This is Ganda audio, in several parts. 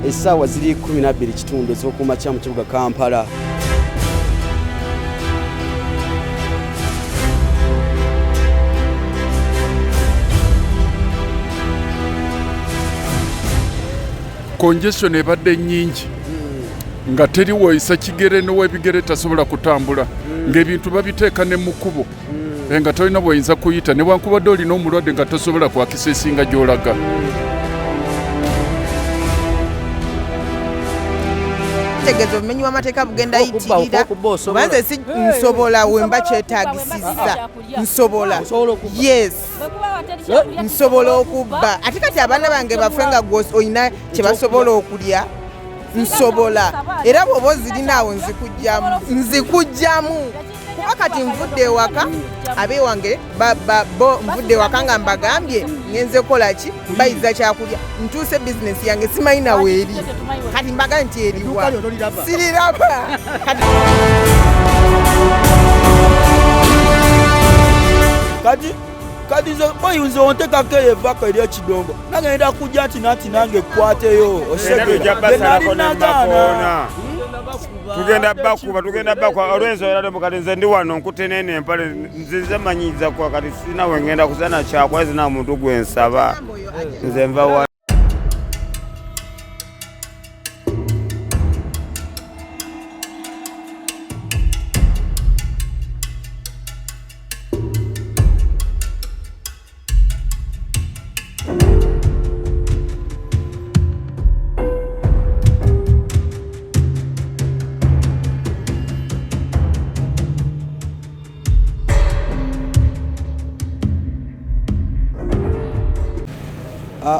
essaawa ziri 12 kitundu ez'okumakya mu kibuga Kampala. Congestion ebadde nnyingi nga teri woyisa kigere n'owebigere tasobola kutambula ng'ebintu babiteeka ne mu kkubo nga tolina bw'oyinza kuyita newankubadde olina omulwadde nga tosobola kwakisa esinga gy'olaga. Tegeeza obumenyi bw'amateeka bugenda yitirira banze si nsobola wemba kyetaagisiza nsobola yes nsobola okubba ate kati abaana bange bafe nga olina kye basobola okulya nsobola era bw'oba ozirinaawo nzikujjamu kuba kati nvudde ewaka abeewange nvudde ewaka nga mbagambye ngenze kola ki bayiza kyakulya ntuuse bizinesi yange simanyi nawe eri kati mbaga nti eriwa siriraba kati bayinza ontekako eyo evaka eri ekidongo nagenda kujja nti nati nange ekwateyo osegenalinagaana tugenda bakuba olwensonga mukati nze ndi wano nkutenene empale nzize manyiza kwa kati sina wengenda kusana kyakwa zina muntu gwensaba nze nva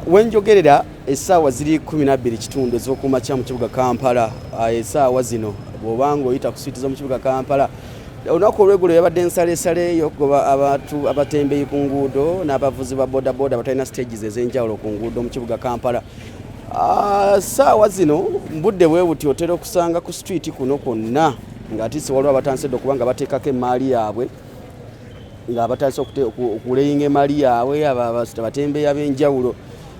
wenjogerera essaawa ziri 12 kitundu ez'okumakya mu kibuga Kampala. Essaawa zino bw'obanga oyita ku switi z'omu kibuga Kampala olunaku olw'eggulo yabadde ensaleesale y'okugoba abantu abatembeeyi ku nguudo n'abavuzi ba bodaboda abatalina stages ez'enjawulo ku nguudo mu kibuga Kampala. Ssaawa zino mbudde bwe buti otera okusanga ku street kuno kwonna ng'atiisi waliwo abatandise okuba nga bateekako emmaali yaabwe nga batandise okuleyinga emmaali yaabwe abatembeeyi ab'enjawulo.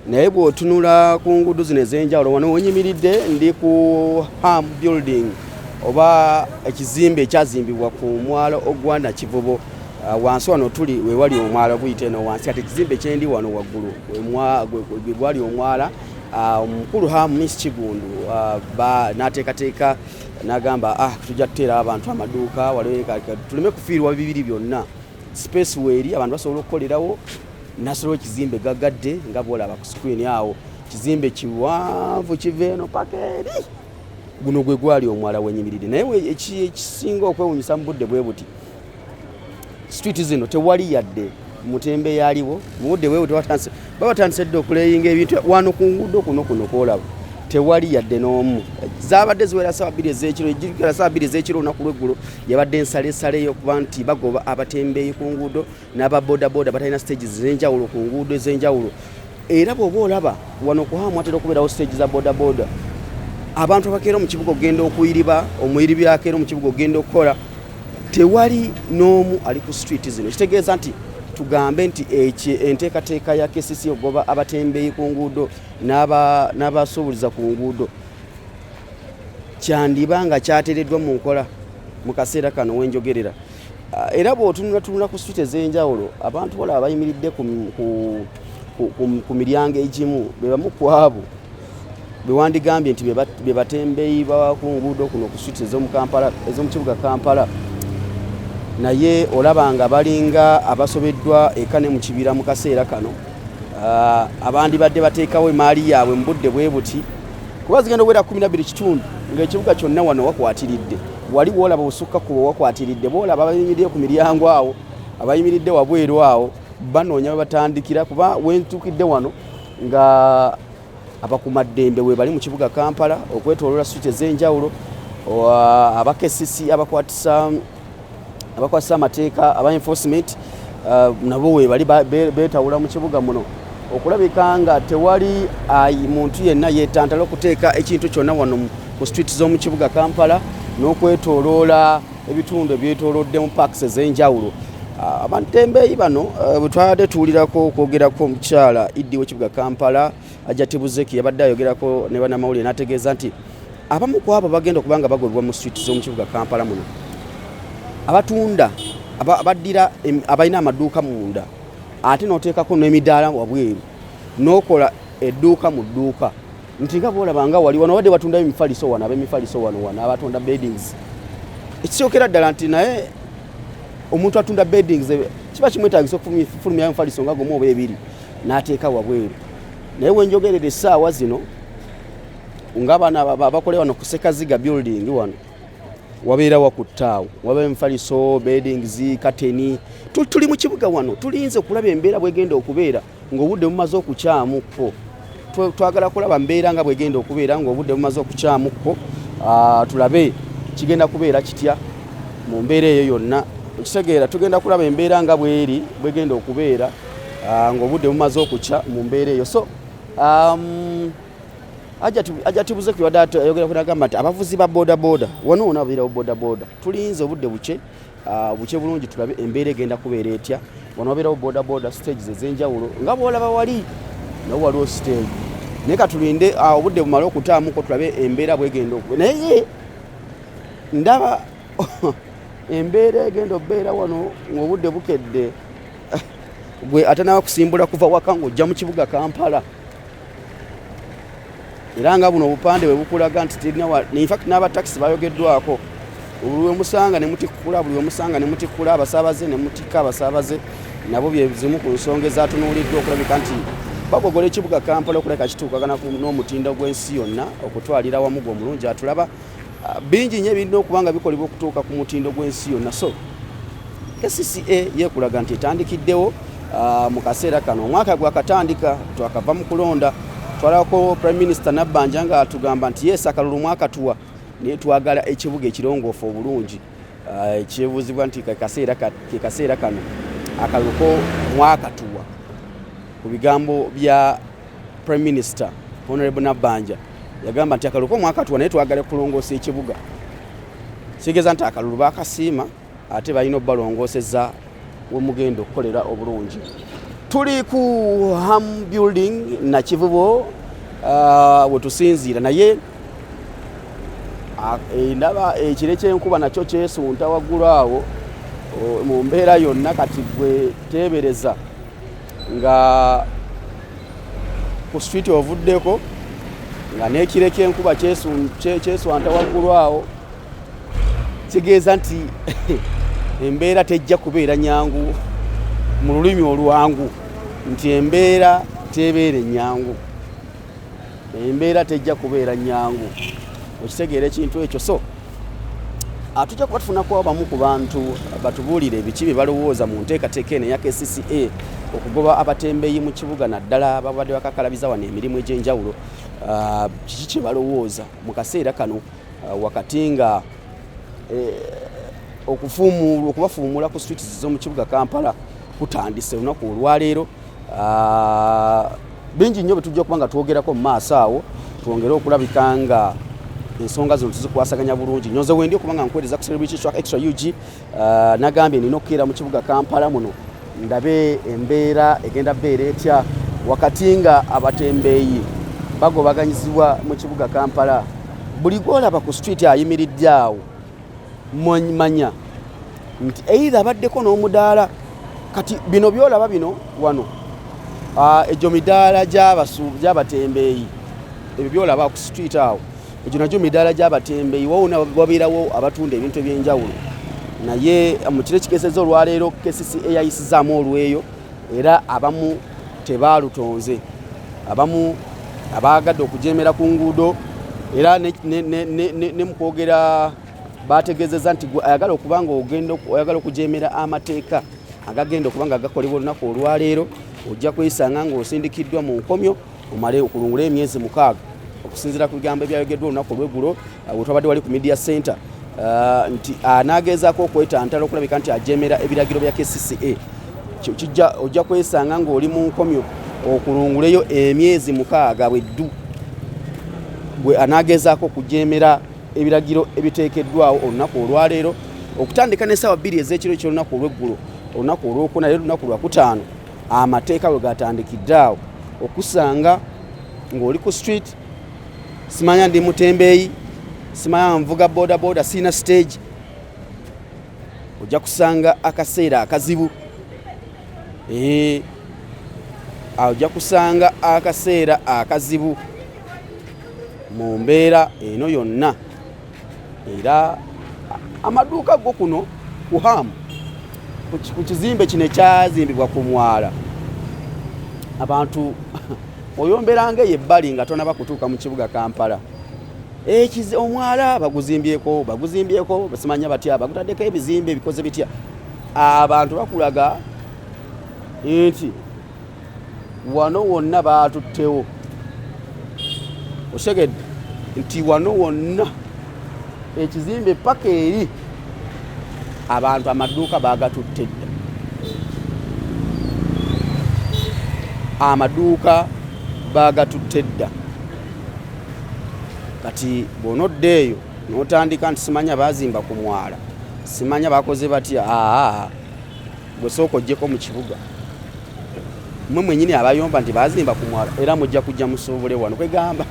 Naye bw'otunula ku nguudo zino ez'enjawulo wano wenyimiridde ndi ku Ham Building oba ekizimbe ekyazimbibwa ku mwalo ogwa Nakivubo. Wansi wano tuli we wali omwala guyite eno wansi ate ekizimbe kyendi wano waggulu gwe gwali omwala. Omukulu Ham Miss Kigundu n'ateekateeka n'agamba tujja kuteera abantu amaduuka tuleme kufiirwa bibiri byonna space weeri abantu basobola okukolerawo nasobola ekizimbe gagadde nga bwolaba ku screen awo kizimbe kiwanvu kiva eno paka eri guno gwe gwali omwala wenyimiridde. Naye ekisinga okwewunyisa mu budde bwe buti street zino tewali yadde mutembe yaliwo mu budde bwe buti batandise dde okuleyinga ebintu wano ku nguudo kuno kwolaba tewali yadde n'omu. Zaabadde ziwera ssaawa 2 ez'ekiro ejjukira ssaawa 2 ez'ekiro olunaku lw'eggulo yabadde ensaleesale y'okuba nti bagoba abatembeeyi ku nguudo n'ababodaboda batalina stages ez'enjawulo ku nguudo ez'enjawulo. Era bw'oba olaba wano ku Hamu atera okubeerawo stage za bodaboda abantu abakeera mu kibuga ogenda okuyiriba omuyiribi akeera mu kibuga ogenda okukola tewali n'omu ali ku street zino. Kitegeeza nti tugambe nti enteekateeka ya KCC ogoba abatembeeyi ku nguudo n'abasuubuliza ku nguudo kyandiba nga kyateereddwa mu nkola mu kaseera kano wenjogerera. Era bw'otunula ku street ez'enjawulo abantu bolaba bayimiridde ku miryango egimu be bamu ku abo be wandigambye nti be batembeeyi ba ku nguudo kuno ku street ez'omu kibuga Kampala. Naye olabanga balinga abasobeddwa ekane mu kibira mu kaseera kano. Abandi badde bateekawo emmaali yaabwe mu budde bwe buti kuba zigenda okuwera 12 kitundu ng'ekibuga kyonna wano wakwatiridde. Wali woolaba busukka kubo wakwatiridde boolaba abayimiridde ku miryango awo abayimiridde wabweru awo banoonya batandikira kuba wentukidde wano nga abakumaddembe we bali mu kibuga Kampala okwetooloola street ez'enjawulo abakesisi abakwatisa amateeka aba enforcement nabo we bali beetawula mu kibuga muno okulabika nga tewali muntu yenna yeetantala okuteeka ekintu kyonna wano ku street z'omu kibuga Kampala n'okwetooloola ebitundu ebyetoolodde mu parks ez'enjawulo. Abatembeeyi bano bwe twabadde tuwulirako okwogerako omukyala Iddi w'ekibuga Kampala Ajati Buzeki yabadde ayogerako ne bannamawulire n'ategeeza nti abamu ku abo bagenda okubanga bagobebwa mu street z'omu kibuga Kampala muno abatunda abaddira abalina amaduuka munda ate n'oteekako n'emidaala wabweru n'okola edduuka mu dduuka nti nga boolaba nga wali wano wadde batunda emifaliso wano ab'emifaliso wano abatunda beddings ekisookera ddala nti naye omuntu atunda beddings kiba kimwetaagisa okufulumyayo emifaliso nga gomu oba ebiri n'ateeka wabweru naye wenjogerera essaawa zino ng'abaana bakole wano ku Sekaziga building wano wabeerawo ku ttaawo waba emifaliso beddings kateni tuli mu kibuga wano tulinze okulaba embeera bwegenda okubeera ng'obudde bumaze okukyamukko twagala kulaba mbeera nga bwegenda okubeera ng'obudde bumaze okukyamukko tulabe kigenda kubeera kitya mu mbeera eyo yonna ekitegeera tugenda kulaba embeera nga bweri bwegenda okubeera ng'obudde bumaze okukya mu mbeera eyo so Ajati Buzeki wadde ayogera kunagamba nti abavuzi ba bodaboda wano wona babeerawo bodaboda tulinze obudde buke bulungi tulabe embeera egenda kubeera etya wano wabeerawo bodaboda stages ez'enjawulo nga bwolaba wali nawo waliwo stage naye katulinde obudde bumale okutaamuko tulabe embeera bwegenda naye ndaba embeera egenda obeera wano ng'obudde bukedde gwe atanaba kusimbula kuva waka ng'ojja mu kibuga Kampala era nga buno obupande bwe bukulaga nti infact n'abatakisi bayogeddwako buli we musanga ne mutikkula buli we musanga ne mutikkula abasaabaze ne mutikka abasaabaze nabo bye zimu ku nsonga ezatunuuliddwa okulabika nti bagogola ekibuga Kampala okuleka kituukagana n'omutindo gw'ensi yonna okutwalira wamu gwe omulungi atulaba bingi nnyo ebirina okuba nga bikolebwa okutuuka ku mutindo gw'ensi yonna so KCCA yeekulaga nti etandikiddewo mu kaseera kano omwaka gwakatandika twakava mu kulonda twalako Prime Minister Nabbanja nga atugamba nti yes akalulu mwaka tuwa naye twagala ekibuga ekirongoofu obulungi ekyebuuzibwa nti kaseera kano akalulu ko mwaka tuwa ku bigambo bya Prime Minister Honorable Nabbanja yagamba nti akalulu ko mwaka tuwa naye twagala kulongoosa ekibuga kitegeeza nti akalulu bakasiima ate balina obbalongooseza wemugenda okukolera obulungi tuli ku Ham building na Kivubo wetusinziira naye ndaba ekire ky'enkuba nakyo kyesunta waggulu awo mu mbeera yonna kati gwe teebereza nga ku street ovuddeko nga n'ekire ky'enkuba kyeswanta waggulu awo kitegeeza nti embeera tejja kubeera nyangu mu lulimi olwangu nti embeera tebeera nyangu embeera tejja kubeera nyangu okitegeera ekintu ekyo so tujja kuba tufunako abamu ku bantu batubuulire ebiki bye balowooza mu nteekateeka eno eya KCCA okugoba abatembeeyi mu kibuga naddala babadde bakakalabiza wano emirimu egy'enjawulo kiki kye balowooza mu kaseera kano wakati nga okubafuumula ku streets z'omu kibuga Kampala kutandise olunaku olwaleero bingi nnyo betujja okuba nga twogerako mu maaso awo twongere okulabika nga ensonga zino tuzikwasaganya bulungi nyoze wendi okuba nga nkwereza ku Celebrity Track Extra UG nagambye nina okukeera mu kibuga Kampala muno ndabe embeera egenda beera etya wakati nga abatembeeyi bagobaganyizibwa mu kibuga Kampala buli gwolaba ku street ayimiridde awo manya nti either abaddeko n'omudaala kati bino byolaba bino wano egyo midaala gy'abatembeeyi ebyo byolaba ku street awo egyo nagyo midaala gy'abatembeeyi wawona wabeerawo abatunda ebintu eby'enjawulo naye mu kiro ekigezeza olwaleero KCCA yayisizaamu olweyo era abamu tebaalutonze abamu abaagadde okujeemera ku nguudo era ne mu kwogera bategeezezza nti ayagala okuba nga oyagala okujeemera amateeka agagenda okuba nga gakolebwa olunaku olwaleero ojja kwesanga ng'osindikiddwa mu nkomyo omale okulungula emyezi 6 okusinziira ku bigambo ebyayogeddwa olunaku olw'eggulo bwe twabadde wali ku media center nti anaagezaako okwetantala okulabika nti ajeemera ebiragiro bya KCCA ojja kwesanga ng'oli mu nkomyo okulunguleyo emyezi 6 bweddu gwe anaagezaako okujeemera ebiragiro ebiteekeddwawo olunaku olwaleero okutandika n'essaawa 2 ez'ekiro eky'olunaku olw'eggulo olunaku olwokuna naye olunaku lwakutaano amateeka bwe gatandikidde awo okusanga ng'oli ku street, simanya ndi mutembeeyi, simanya nvuga boda sina stage, ojja kusanga akaseera akazibu. Ojja kusanga akaseera akazibu mu mbeera eno yonna. Era amaduuka go kuno kuhamu ku kizimbe kino ekyazimbibwa ku mwala, abantu oyomberanga ebbali nga tonaba kutuuka mu kibuga Kampala. Omwala baguzimbyeko basimanya batya, bagutaddeko ebizimbe bikoze bitya. Abantu bakulaga nti wano wonna baatuttewo, osegedde nti wano wonna ekizimbe paka eri abantu amaduuka bagatutte dda. Amaduuka bagatutte dda. Kati bw'onoddeeyo n'otandika nti simanya baazimba ku mwala, simanya bakoze batya, gwe sooka oggyeko mu kibuga. Mmwe mwennyini abayomba nti baazimba ku mwala era mujja kujja musoobole wano. Kwegamba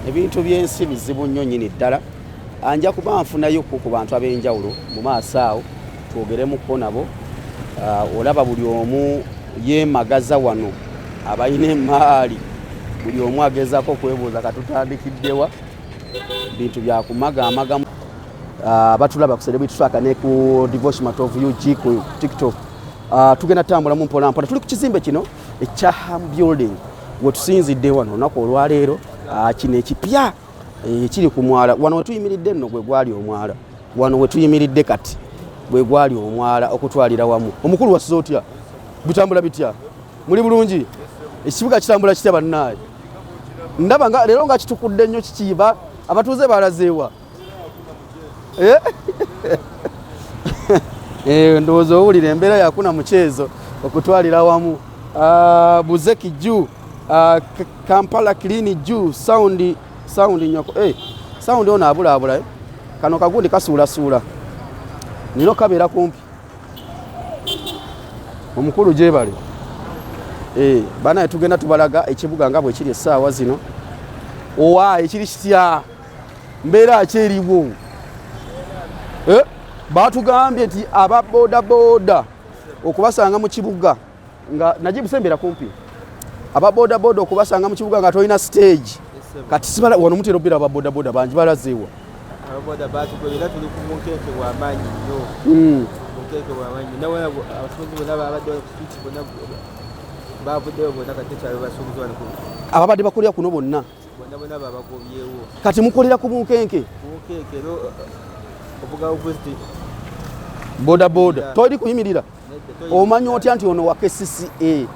ebintu by'ensi bizibu nnyo nnyini ddala. Anja kuba nfunayo ku bantu ab'enjawulo mu maaso awo twogeremukko nabo. Olaba buli omu yeemagaza wano, abalina emmaali buli omu agezaako okwebuuza katutandikiddewa. Bintu bya kumagaamagamu. Batulaba ku Celebrity Tracker ne ku Devotion of UG ku TikTok. Tugenda tambula mu mpola mpola. Tuli ku kizimbe kino ekya Ham Building we tusinzidde wano olunaku olwaleero. Kino ekipya kiri ku mwala. Wano we tuyimiridde nno gwe gwali omwala. Wano we tuyimiridde kati gwe gwali omwala okutwalira wamu. Omukulu wasize otya? Bitambula bitya? Muli bulungi? Ekibuga kitambula kitya bannaaye? Ndaba nga leero nga kitukudde nnyo kikiiba. Abatuuze balazeewa. Ndowooza owulira embeera yakuna muchezo okutwalira wamu. Buzeki juu, Kampala Clean juu, sound nyoko. Sound ono abula. Kano kagundi kasuula. Nino kabeera kumpi. Omukulu gyebale. Bana tugenda tubalaga ekibuga nga bwe kiri essaawa zino. Ekiri kitya? Mbeera ki eriwo? Batugambye nti aba boda okubasanga mu kibuga nga Najibu Sembera kumpi. Aba boda okubasanga mu kibuga nga tolina stage. Kati sibala wano mutero bira aba boda bangi balazeewa. Aba boda batugobera tuli ku munkeke wa maanyi nnyo. Munkeke wa maanyi. Nawe abafuzi bona babadde ku street bona babuddeyo bona kati kyalo basuubuzi wano ku. Ababadde bakolera kuno bonna. Bona babagobyewo. Kati mukolera ku munkeke. Munkeke lo obuga opposite. Boda toli kuyimirira. Omanyi otya nti ono wa KCCA?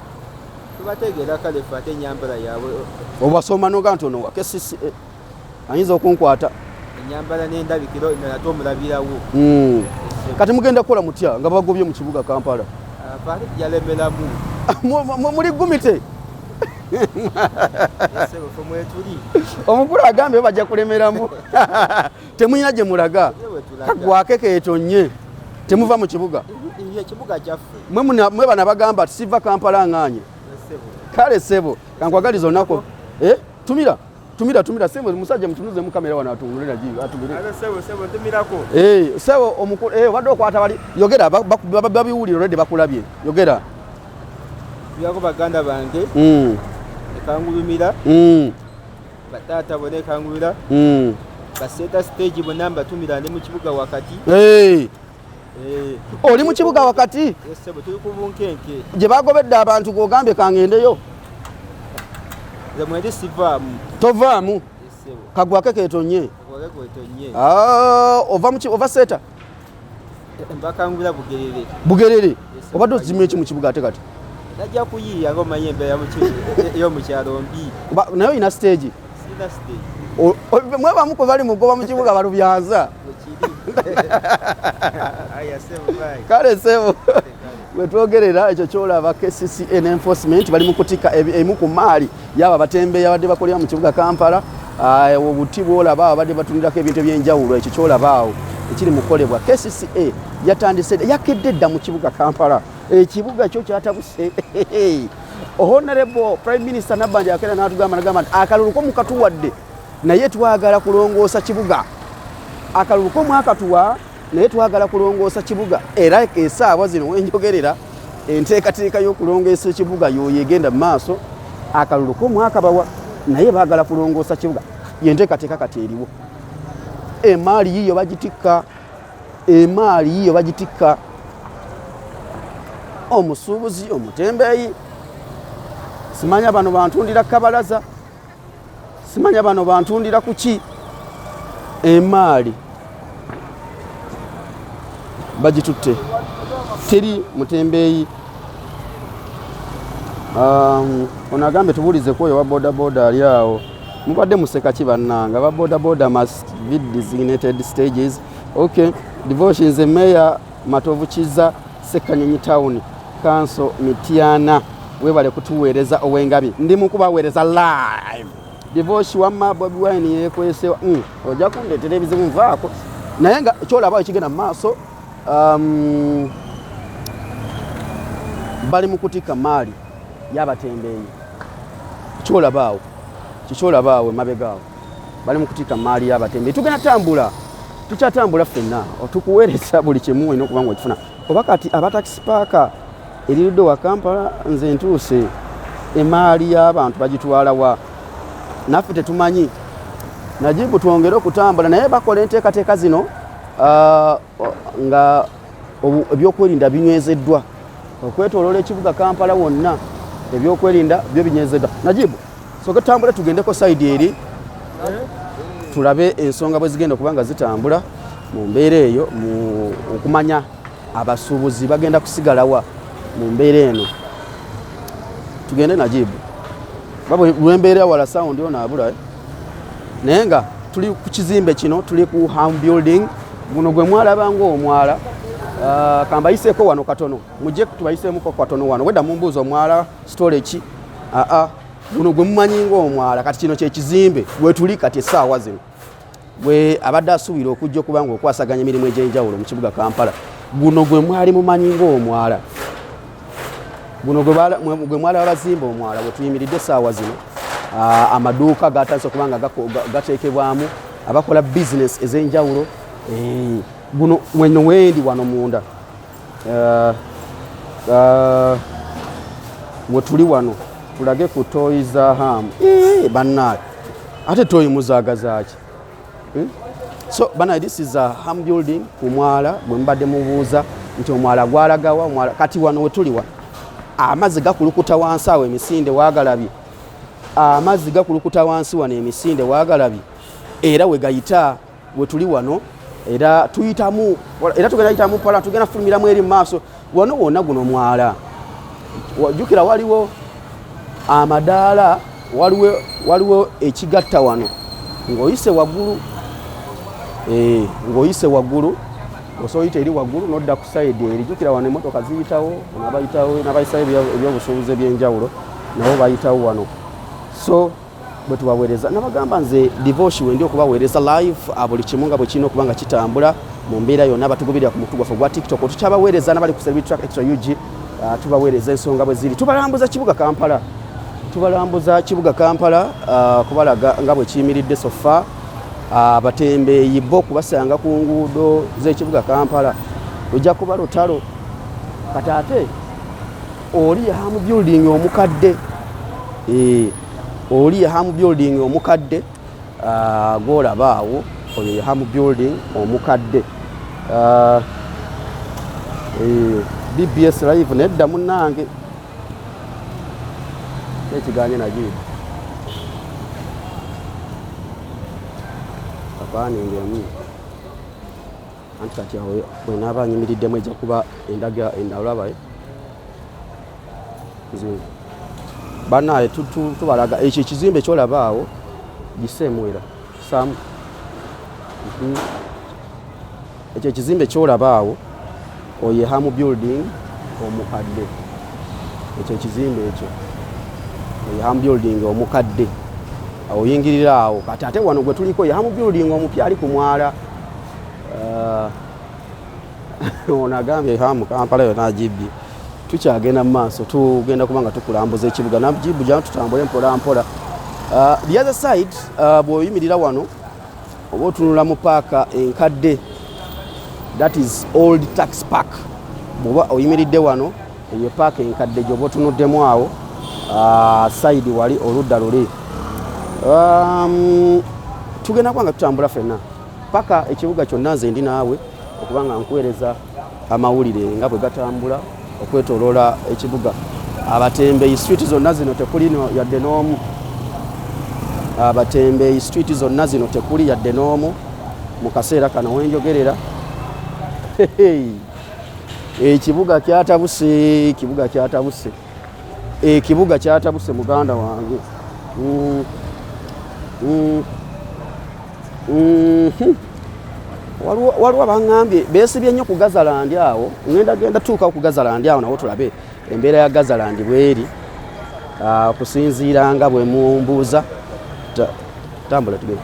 Tubategeera kale fate ennyambala yaabwe. Obasoma noga nti ono wa KCCA. Ayinza okunkwata. Ennyambala n'endabikiro nate omulabirawo. Kati mugenda kukola mutya nga bagobye mu kibuga Kampala? Fate yalemeramu. Muri gumite. Omukulu agambye bajja kulemeramu. Temuyina gye mulaga. Kagwake keetonye. Temuva mu kibuga. Ekibuga kyaffe. Mwe bana bagamba siva Kampala nganye. Kale sebo kankwagaliza onako. Tumira sebo musajja mutunuze mu kamera wana atungulira jiwe atubire. Sebo tumirako. Sebo omukulu wadde okwata bali yogera babiwulira already bakulabye. Yogera. Byako baganda bange. Ekangulumira. Batata bone ekangulira. Baseta stage bonna mbatumira ndi mu kibuga wakati. Oli mu kibuga wakati? Sebo tuli ku bunkenke. Gye bagobedde abantu gogambye kangendeyo. Zemwedi sivaamu. Tovaamu. Sebo. Kagwake keetonye. Kagwake keetonye. Ova seta. Mbakangulira Bugerere. Obadde ozimye eki mu kibuga ate kati? Najja kuyiya ngo manye embeera yo mu kyalo mbi. Nayo ina stage. Sina stage. Mwe bamuko bali mugoba mu kibuga balubyanza. Kale sebo wetwogerera ekyo kyolaba KCCA enforcement bali mu kutika emu ku maali yaba batembe yabadde bakolera mu kibuga Kampala. Obuti bwolaba abadde batundako ebintu ebyenjawulo ekyo kyolabaawo ekiri mukolebwa. KCCA yatandise yakedde dda mu kibuga Kampala. Ekibuga kyo kyatabuse Honorable Prime Minister Nabbanja akera n'atugamba akalulu ko mukatuwadde naye twagala kulongoosa kibuga. Akalulu ko mwakatuwa naye twagala kulongoosa kibuga. Era essaawa zino wenjogerera enteekateeka y'okulongoosa kibuga yoyo egenda mu maaso. Akalulu ko mwakabawa naye baagala kulongoosa kibuga. Ye nteekateeka kati eriwo. Emaali yiyo bagitikka. Emaali yiyo bagitikka. Omusuubuzi omutembeeyi simanya bano bantundira kabalaza, simanya bano bantundira kuki. Emaali bagitutte, teri mutembeeyi. Onagambe tubulize oyo wa bodaboda ali awo. Mubadde museka ki bannanga ba bodaboda must be designated stages. Okay, devotion nze Mayor Matovu Kiza Sekanyonyi Town Council Mityana webale kutuweereza Owengabi ndi mukubaweereza live. Devotion wamma Bobi Wine yekwesewa ojja kundeetera ebizibu nvaako naye nga kyolaba ekigenda mu maaso bali mu kutika maali y'abatembeeyi. Kyolabaawo kikyolabaawo emabegaawo bali mu kutika maali y'abatembeeyi. Tugenda tambula tukyatambula ffenna tukuweereza buli kimu olina okuba ng'okifuna. Oba kati abatakisi paaka erirudde wa Kampala nze ntuuse emaali y'abantu bagitwala wa naffe tetumanyi. Najibu twongere okutambula naye bakola enteekateeka zino nga ebyokwerinda binywezeddwa okwetooloola ekibuga Kampala wonna ebyokwerinda byo binywezeddwa. Najibu soke tutambule tugendeko sayidi eri tulabe ensonga bwe zigenda okuba nga zitambula mu mbeera eyo mu okumanya abasuubuzi bagenda kusigalawa mu mbeera eno. Tugende Najibu babo lwembeera wala sound ono abula naye nga tuli ku kizimbe kino tuli ku home building. Guno gwe mwalaba ng'omwala kambayiseeko wano katono mujje tubayiseemuko katono wano wedda mumbuuza omwala storage guno gwe mumanyi ng'omwala kati kino kyekizimbe gwe tuli kati essaawa zino gwe abadde asuubira okujja okuba nga okwasaganya emirimu egy'enjawulo mu kibuga Kampala. Guno gwe mwali mumanyi ng'omwala, guno gwe mwala wabazimba omwala bwe tuyimiridde essaawa zino. Amaduuka gatandise okuba nga gateekebwamu abakola bizinesi ez'enjawulo. Guno weno wendi wano munda mwe tuli wano tulage ku Toys Ham bannaye ate toyi muzaagazaaki. So bana this is a home building ku mwala bwe mbadde mubuuza nti omwala gwalagawa omwala kati wano we tuli wa amazzi gakulukuta wansi awo emisinde waagalabye. Amazzi gakulukuta wansi wano emisinde waagalabye era we gayita we tuli wano era tuyitamu era tugenda yitamu pala tugenda fulumiramu eri mu maaso wano wonna guno mwala. Wajjukira waliwo amadaala waliwo ekigatta wano ng'oyise waggulu ng'oyise waggulu osoyita eri waggulu n'odda ku sayidi eri. Jjukira wano emmotoka ziyitawo n'abayisayo ebyobusuubuzi eby'enjawulo nabo bayitawo wano. So bwe tubaweereza nabagamba nze Devotion wendi okubaweereza live buli kimu nga bwe kirina okuba nga kitambula mu mbeera yonna. Batugubirira ku mutu gwaffe gwa TikTok tukyabaweereza n'abali ku Celebrity Track Extra UG tubaweereza ensonga bwe ziri. Tubalambuza kibuga Kampala, tubalambuza kibuga Kampala kubalaga nga bwe kiyimiridde sofa. Abatembeeyi bo kubasanga ku nguudo z'ekibuga Kampala lujja kuba lutalo. Kati ate oli home building omukadde oli home building omukadde gwolaba awo oyo home building omukadde. BBS live nedda munnange ekiganye Najibu apaningemu anti kati awo bwenaaba anyimiriddemu ejja kuba endaga endalabaye bannaye tubalaga ekyo ekizimbe kyolaba awo giseemwera samu ekyo ekizimbe kyolaba awo oye home building omukadde. Ekyo ekizimbe ekyo oye home building omukadde oyingirira awo kati ate wano gwe tuliko ye home building omupya ali ku mwala. Ono agambye home Kampala yo Najibu tukyagenda mu maaso tugenda kubanga tukulambuza ekibuga najibu jano tutambule mpola mpola. The other side bw'oyimirira wano oba otunula mu paaka enkadde, that is Old Tax Park. Bw'oba oyimiridde wano eyo paaka enkadde gy'oba otunuddemu awo side wali oludda luli. Tugenda kubanga tutambula ffenna paka ekibuga kyonna nze ndi naawe okubanga nkuweereza amawulire nga bwe gatambula okwetoloola ekibuga. Abatembeeyi street zonna zino tekuli yadde n'omu. Abatembeeyi street zonna zino tekuli yadde n'omu mu kaseera kano wenjogerera. Ekibuga kyatabuse, ekibuga kyatabuse, ekibuga kyatabuse muganda wange. Waliwo abangambye beesibye nnyo ku Gazalandi awo. Genda tuuka ku Gazalandi awo nawo tulabe embeera ya Gazalandi bweri okusinziira nga bwe mumbuuza. Tambula tugende.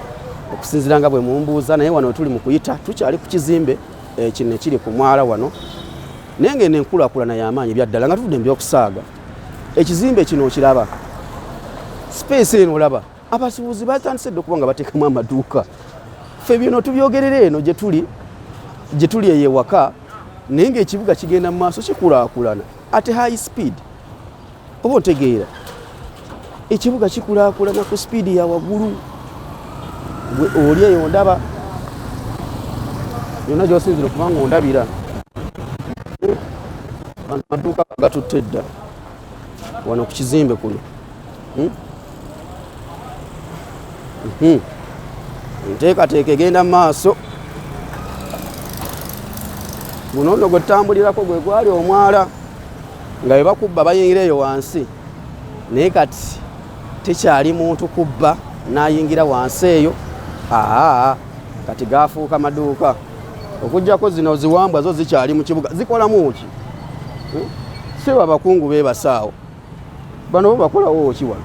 Okusinziira nga bwe mumbuuza naye wano tuli mu kuyita tukyali ku kizimbe kino ekiri ku mwala wano. Naye ng'eno enkulaakulana y'amaanyi byaddala nga tuvudde mu by'okusaaga. Ekizimbe kino okiraba, space eno olaba, abasuubuzi batandise dde okuba nga bateekamu amaduuka. Ffe bino tubyogerera eno gye tuli ey'ewaka, naye ng'ekibuga kigenda mu maaso kikulaakulana at high speed. Oba otegeera ekibuga kikulaakulana ku speed ya waggulu. Gwe oli eyo ndaba yonna gy'osinzira okuba ng'ondabira. Amaduuka gatutte dda wano ku kizimbe kuno. Nteekateeka egenda mu maaso. Guno nno gwe tutambulirako gwe gwali omwala nga bwe bakubba bayingira eyo wansi, naye kati tekyali muntu kubba n'ayingira wansi eyo. Kati gaafuuka maduuka. Okuggyako zino ziwambwa zo zikyali mu kibuga. Zikolamu ki? Si abakungu beebasaawo bano bo bakolawo ki wano?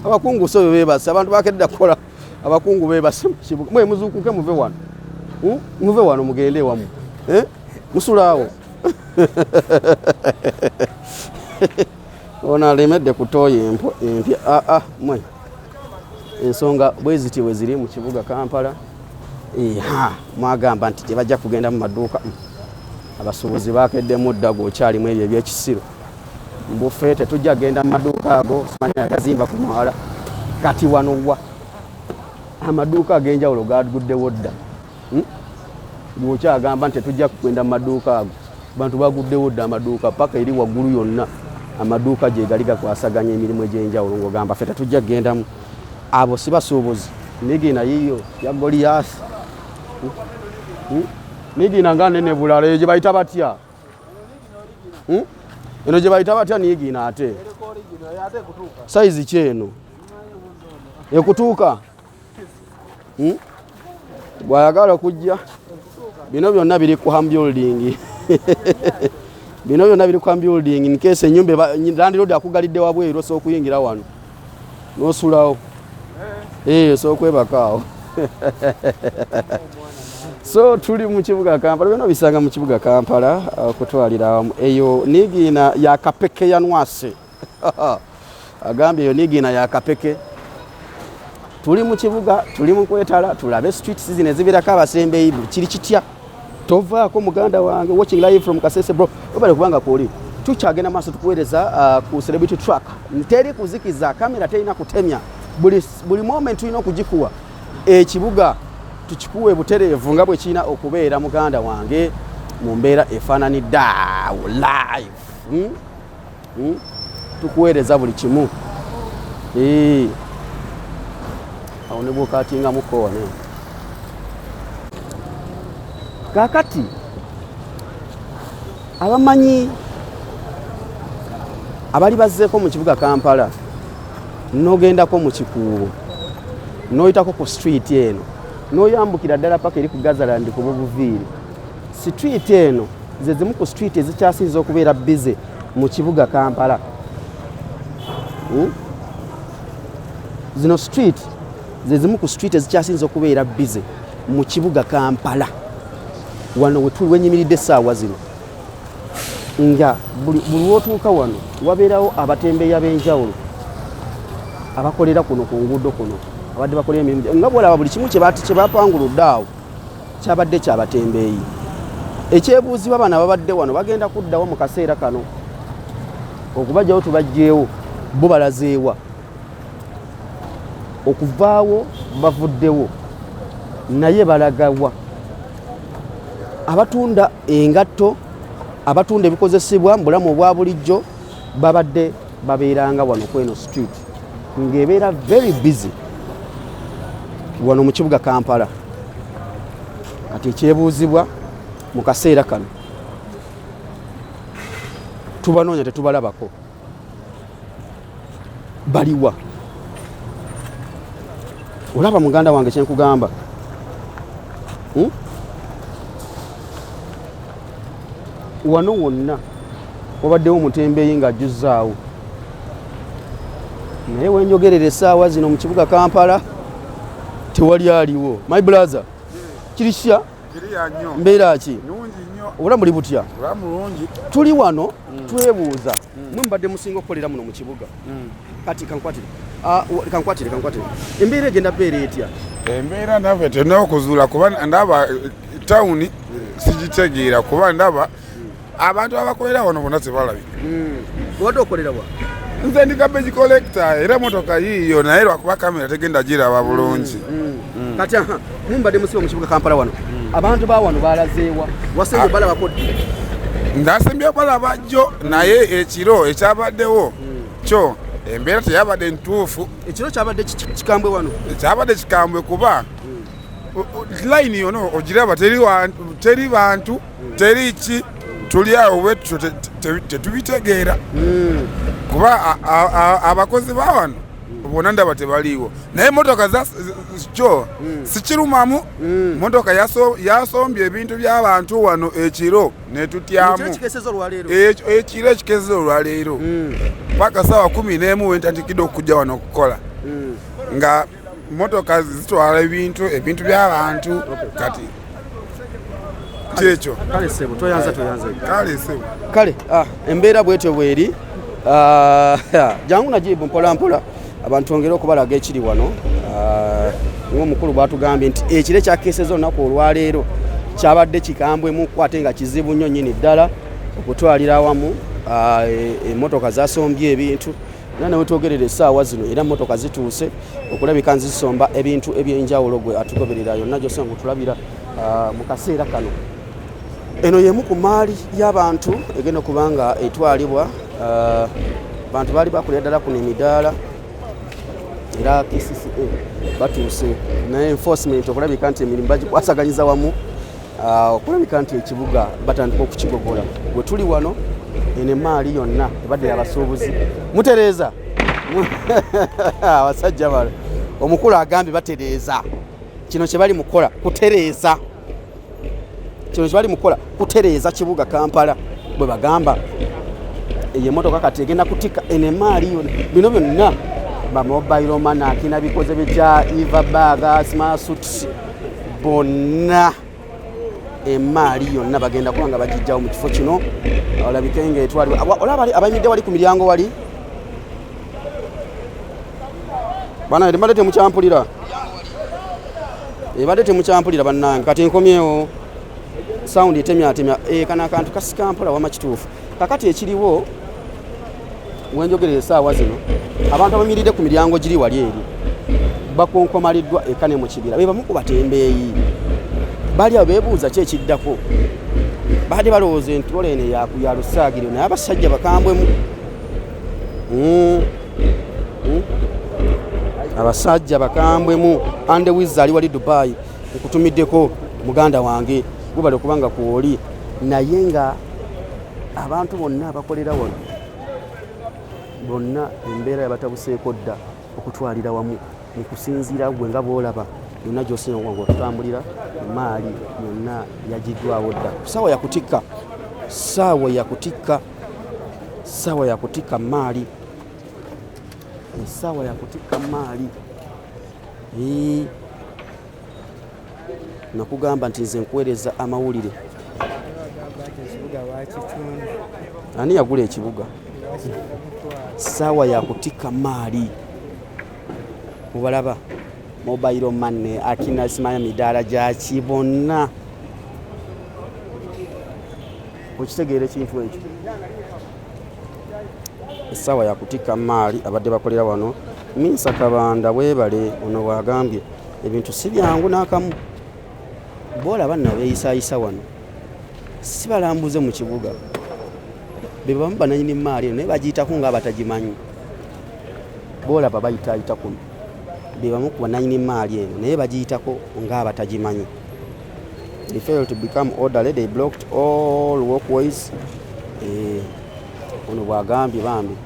Abakungu so beebase, abantu bakedda kukola abakungu beebase mu kibuga. Mwe muzuukuke muve wano. Muve wano mugende wamu. Musulaawo. Ono alemedde kutooya empya. Mwe ensonga bwe ziti we ziri mu kibuga Kampala. Mwagamba nti gye bajja kugenda mu maduuka. Abasuubuzi bakeddemu dda gw'okyalimu ebyo ebyekisiro. Mbuffe tetujja genda mu maduuka ago simanyi agazimba ku mwala. Kati wano wa amaduuka ag'enjawulo gaguddewo dda. Gw'okyagamba nti tetujja kugenda mu maduuka ago. Bantu baguddewo dda amaduuka paka eri waggulu yonna amaduuka gye gali gakwasaganya emirimu egy'enjawulo ng'ogamba ffe tetujja kugendamu. Abo si basuubuzi. Nigina yiyo ya Goliath. Nigina nga nene bulala eyo gye bayita batya? Eno gye bayita batya nigina ate? Saizi ki eno? Ekutuuka? Bw'ayagala okujja bino byonna biri ku ham building. Bino byonna biri ku ham building in case ennyumba landlord akugalidde wabweru osooka okuyingira wano n'osulawo. Sokwebakaawo. So tuli mu kibuga Kampala, byonna bisanga mu kibuga Kampala okutwalira eyo nigina ya Kapeke ya Nwase. Agambye eyo nigina ya Kapeke. Tuli mu kibuga, tuli mu kwetala, tulabe streets zino ezibirako abasembeeyi kiri kitya. Tovaako muganda wange watching live from Kasese bro. Obale kubanga kuli. Tukyagenda maaso tukuweereza ku celebrity track. Teri kuzikiza, kamera terina kutemya. Buli moment tulina okugikuwa ekibuga tukikuwe butereevu nga bwe kirina okubeera muganda wange mu mbeera efaananidde awo live. Tukuweereza buli kimu. Awo ne bw'okaatingamuko wano. Kaakati abamanyi abali bazzeeko mu kibuga Kampala n'ogendako mu kikuubo n'oyitako ku street eno n'oyambukira ddala paka eri ku Gazalandi ku Bubuviiri. Street eno ze zimu ku street ezikyasinza okubeera bize mu kibuga Kampala. Zino street ze zimu ku street ezikyasinza okubeera bize mu kibuga Kampala. Wano we tuli wenyimiridde essaawa zino. nga buli lwotuuka wano wabeerawo abatembeeyi ab'enjawulo abakolera kuno ku nguudo kuno abadde bakolera emirimu nga bwolaba buli kimu kye bapanguludde awo kyabadde kyabatembeeyi. Ekyebuuzibwa bano ababadde wano bagenda kuddawo mu kaseera kano okubajjawo tubajjeewo bo balazeewa okuvaawo bavuddewo naye balagawa abatunda engatto abatunda ebikozesebwa mu bulamu obwa bulijjo babadde babeeranga wano kweno street ng'ebeera very busy wano mu kibuga Kampala. Kati ekyebuuzibwa mu kaseera kano tubanoonya tetubalabako baliwa. Olaba muganda wange kyenkugamba wano wonna wabaddewo omutembeeyi ng'ajjuzzaawo naye wenjogerera essaawa zino mu kibuga Kampala tewali aliwo. My brother kirisya mbeera ki obulamu buli butya? Tuli wano twebuuza mwe mubadde musinga okukolera muno mu kibuga kati kankwatire embeera egenda beera etya? Embeera naffe tulina okuzuula kuba ndaba tawuni sigitegeera kuba ndaba abantu abakolera wano bonna tebalabika. Obadde okolera wa? Nze ndi cabbage collector era motoka yiyo naye lwakuba kamera tegenda giraba bulungi. Kati mubadde musiba mu kibuga Kampala wano abantu ba wano balazeewa wasembye balabakodde? Ndasembye balaba jjo naye ekiro ekyabaddewo kyo embeera teyabadde ntuufu. Ekiro kyabadde kikambwe wano? Kyabadde kikambwe kuba line yono ogiraba teri bantu teri ki tuli awo bwetyo tetubitegeera kuba abakozi ba wano bonna ndaba tebaliiwo naye motoka kyo sikirumamu. Motoka yasombye ebintu by'abantu wano ekiro netutyamu ekiro ekikesezo olwaleero paka sawa 11 wentandikidde okujja wano okukola nga motoka zitwala ebintu by'abantu kati kyekyo kale sebo toyanza kale embeera bwetyo bweri. Jangu najibu mpola abantu ongera okubalaga ekiri wano ng'omukulu bwatugambye nti ekire kyakeeseza olunaku olwaleero kyabadde kikambwemu ate nga kizibu nnyo nnyini ddala okutwalira awamu emmotoka zasombye ebintu naye wetwogerera essaawa zino era emmotoka zituuse okulabika nzisomba ebintu ebyenjawulo gwe atugoberera yonna gyosanga otulabira mu kaseera kano. Eno yemu ku maali y'abantu egenda okuba nga etwalibwa. Abantu baali bakulira ddala kuno emidaala era KCCA batuuse naye enforcement okulabika nti emirimu bagikwasaganyiza wamu okulabika nti ekibuga batandika okukigogola. Bwe tuli wano eno emaali yonna ebadde yabasuubuzi mutereeza abasajja balo omukulu agambye batereeza kino kye bali mukola kutereeza kibuga Kampala bwe bagamba eyo emmotoka kati egenda kutika eno emaali yonna bino byonna bamobile money akina bikoze bitya Eva Baga Smart bonna emaali yonna bagenda kuba nga bagijjawo mu kifo kino olabike nga etwalibwa. Olaba abayimidde wali ku miryango wali bana ebadde temukyampulira bannange kati nkomyewo sound etemya kana akantu kasi Kampala wama kituufu kakati ekiriwo wenjogerera essaawa zino abantu abamiridde ku miryango giri wali eri bakonkomaliddwa ekane mu kibira be bamu ku batembeeyi bali abo beebuuza ki ekiddako baadde balowooza entulo eno ya lusaagiro naye abasajja bakambwemu abasajja bakambwemu ande wiza ali wali Dubai nkutumiddeko muganda wange gubale okubanga kuoli naye nga abantu bonna abakolera wano bonna embeera yabatabuseeko dda okutwalira wamu mukusinziira gwe nga boolaba yonna gy'osinga nga otutambulira emaali yonna yagiddwawo dda. Ssaawa ya kutikka maali essaawa ya kutikka maali nakugamba nti nze nkuweereza amawulire ekibuga bakitundu. Ani yagula ekibuga? Ssaawa yakutikka maali. Mubalaba mobile money akina simanya midaala gyaki bonna. Okitegeera ekintu ekyo. Essaawa yakutikka maali abadde bakolera wano. Minsa Kabanda weebale ono wagambye ebintu si byangu n'akamu. Boolaba nno beeyisaayisa wano. Si balambuze mu kibuga. Be bamu bananyini maali naye bagiyitako ng'abatagimanyi. Boolaba bayitaayita kuno. Be bamu ku bananyini maali eno naye bagiyitako ng'abatagimanyi. They failed to become orderly. They blocked all walkways. Ono bwagambye bambi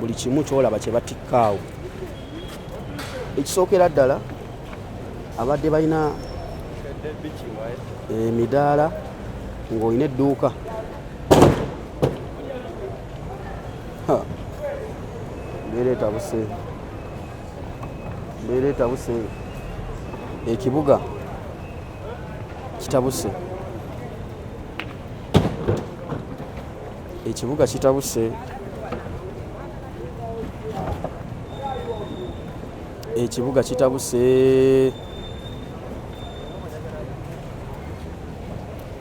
buli kimu kyolaba kye batikkaawo. Ekisookera ddala abadde balina emidaala ng'olina edduuka. Mbeera etabuse. Ekibuga kitabuse. Ekibuga kitabuse. Ekibuga kitabuse.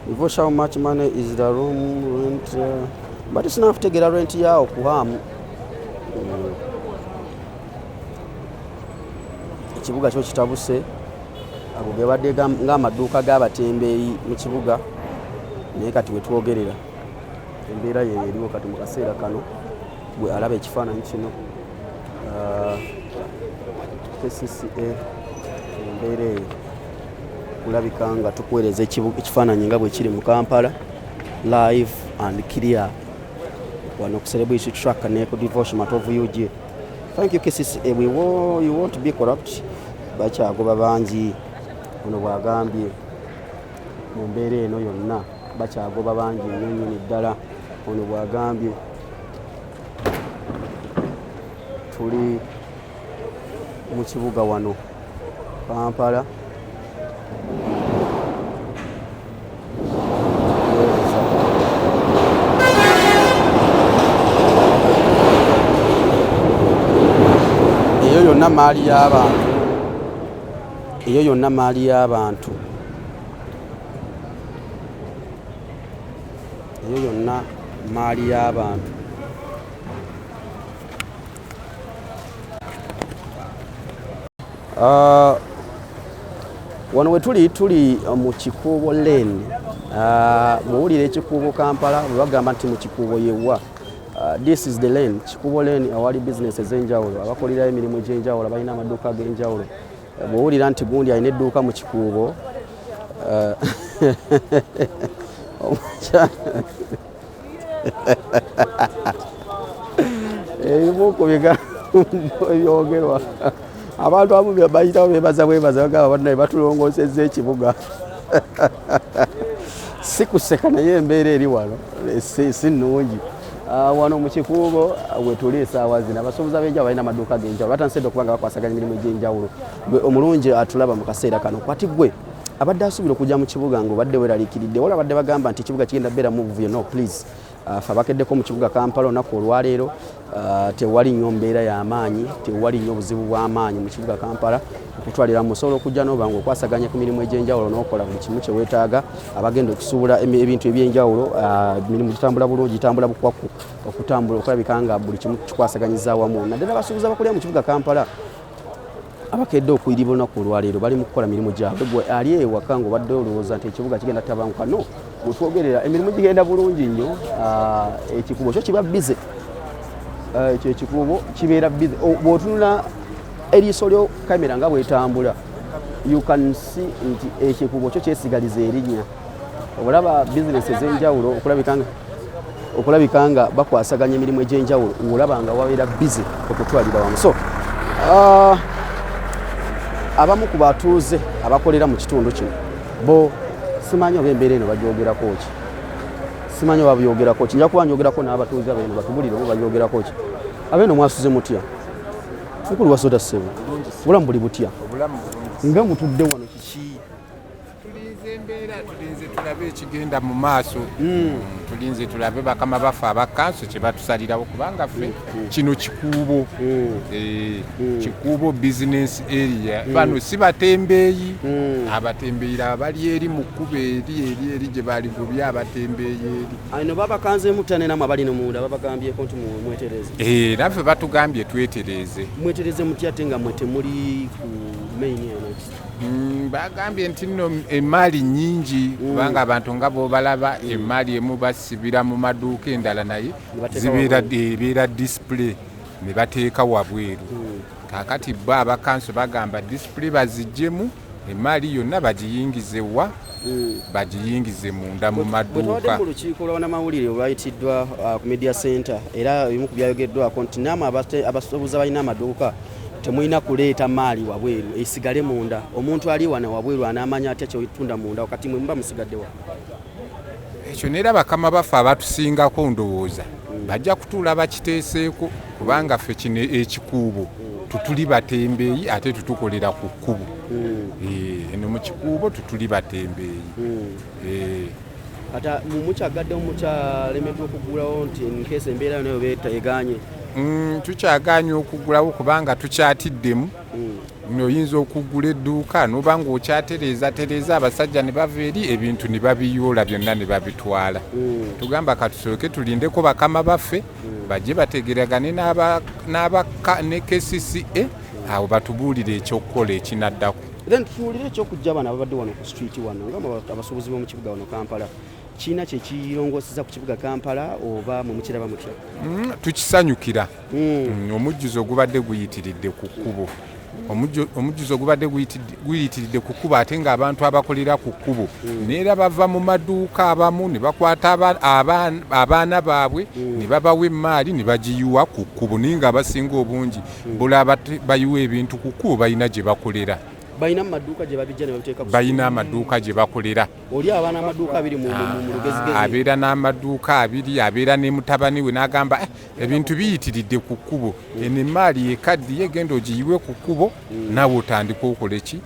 Before how much money is the room rent? But it's not to get a rent yao kuhamu. Ekibuga kyo kitabuse. Abo ge badde ng'amaduuka g'abatembeeyi mu kibuga naye kati we twogerera embeera ye eriwo kati mu kaseera kano bwe alaba ekifaananyi kino KCCA embeera eyo kulabika nga tukuweereza ekifaananyi nga bwe kiri mu Kampala live and clear wano ku Celebrity Track ne ku Devotion of UG. Thank you KCCA. You want to be corrupt bakyagoba bangi ono bwagambye mu mbeera eno yonna bakyagoba bangi nnyonnyini ddala. Ono bwagambye tuli mu kibuga wano Kampala. Eyo yonna maali y'abantu. Eyo yonna maali y'abantu. Eyo yonna maali y'abantu. Wano we tuli mu Kikuubo Lane. Muwulira ekikuubo Kampala bwe bagamba nti mu kikuubo yewa. This is the lane. Kikuubo Lane awali business ez'enjawulo abakolera emirimu gy'enjawulo balina amaduuka g'enjawulo. Bw'owulira nti gundi alina edduuka mu kikuubo ebimu ku bigambo ebyogerwa abantu abamu bayitawo beebaza bagamba bannaye batulongoosezza ekibuga. Si kuseka naye embeera eri wano si nnungi. Wano mu kikuubo we tuli essaawa zino abasuubuzi ab'enjawulo balina amaduuka g'enjawulo batandise okuba nga bakwasaganya emirimu egy'enjawulo. Gwe omulungi atulaba mu kaseera kano kwati gwe abadde asuubira okujja mu kibuga ng'obadde weeraliikiridde wala badde bagamba nti ekibuga kigenda beera mu buvuyo. No please. Fe abakeddeko mu kibuga Kampala olunaku olwaleero tewali nnyo mbeera y'amaanyi, tewali nnyo obuzibu bw'amaanyi mu kibuga Kampala okutwalira musobola okujja n'oba ng'okwasaganya ku mirimu egy'enjawulo n'okola buli kimu kye weetaaga. Abagenda okusuubula ebintu eby'enjawulo emirimu gitambula bulungi, gitambula bukwakku okutambula okulabika nga buli kimu kikwasaganyizza awamu. Naddala abasuubuzi abakolera mu kibuga Kampala abakedde okuyiribwa olunaku olwaleero bali mu kukola mirimu gyabwe. Gwe ali ewaka ng'obadde olowooza nti ekibuga kigenda tabanguka. No, bwe twogerera emirimu gigenda bulungi nnyo. Ekikuubo kyo kiba bize. Ekyo ekikuubo kibeera bize. Bw'otunula eriiso lyo kamera nga bw'etambula you can see nti ekikuubo kyo kyesigaliza erinnya. Olaba bizinesi ez'enjawulo okulabika nga bakwasaganya emirimu egy'enjawulo olaba nga wabeera bize okutwalira wamu. So abamu ku batuuze abakolera mu kitundu kino bo simanyi oba embeera eno bagyogerako ki. Simanyi oba byogerako ki. Nja kuba njogerako n'abatuuze abeeno batubulire oba bagyogerako ki. Abeeno mwasuze mutya? Mukulu wa Soda Ssebo. Obulamu buli butya? Nga mutudde wano kiki? Tulize embeera tulinze tulabe ekigenda mu maaso tulinze tulabe bakama bafe abakanso kye batusalirawo kubanga ffe kino kikuubo kikuubo business area bano si batembeeyi abatembeeyi abali eri mu kkubo eri gye baligubye abatembeeyi eri ino babakanzeemu tanena abali nomunda babagambyeko nti mwetereze naffe batugambye twetereze mwetereze mutya ate nga mwe temuli ku main eno bagambye nti nno emaali nnyingi kubanga abantu nga b'obalaba emaali emu basibira mu maduuka endala naye ebeera display ne bateeka wabweru kaakati bo abakanso bagamba display baziggyemu emaali yonna bagiyingizewa bagiyingize munda mu maduuka. Bwe mu lukiiko lw'abannamawulire olwayitiddwa ku media center era ebimu ku byayogeddwako nti nammwe abasuubuzi abalina amaduuka temulina kuleeta maali wabweru esigale munda omuntu ali wana wabweru anaamanya atya kyotunda munda wakati mwe muba musigaddewa ekyo neera bakama baffe abatusingako ndowooza bajja kutuula bakiteeseeko kubanga ffe kino ekikuubo tutuli batembeeyi ate tutukolera ku kkubo eno mu kikuubo tutuli batembeeyi ata mumukyagaddewo mukyalemeddwa okuggulawo nti nkeesa embeera nayo beeteganye tukyaganye okuggulawo kubanga tukyatiddemu noyinza okuggula edduuka noba ng'okyatereeza abasajja ne bava eri ebintu ne babiyoola byonna ne babitwala tugamba katusooke tulindeko bakama baffe bajje bategeragane ne KCCA awo batubuulire ekyokukola ekinaddako then tutuulire ekyokujja bano ababadde wano ku street wano nga abasuubuzi b'omu kibuga wano Kampala kiina kye kirongoseza ku kibuga Kampala oba mwe mukiraba mutya tukisanyukira omujjuzo ogubadde guyitiridde ku kkubo omujjuzo ogubadde guyitiridde ku kkubo ate ng'abantu abakolera ku kkubo neera bava mu maduuka abamu ne bakwata abaana baabwe ne babawa emaali ne bagiyuwa ku kkubo naye ng'abasinga obungi bula bayiwa ebintu ku kkubo balina gye bakolera balina amaduuka gye babijja ne babiteeka balina amaduuka gye bakolera oli abaana amaduuka abiri mu lugezigezi abeera n'amaduuka abiri abeera ne mutabani we n'agamba ebintu biyitiridde ku kkubo eno emaali ekaddi yegenda ogiyiwe ku kkubo naawe otandika okola ki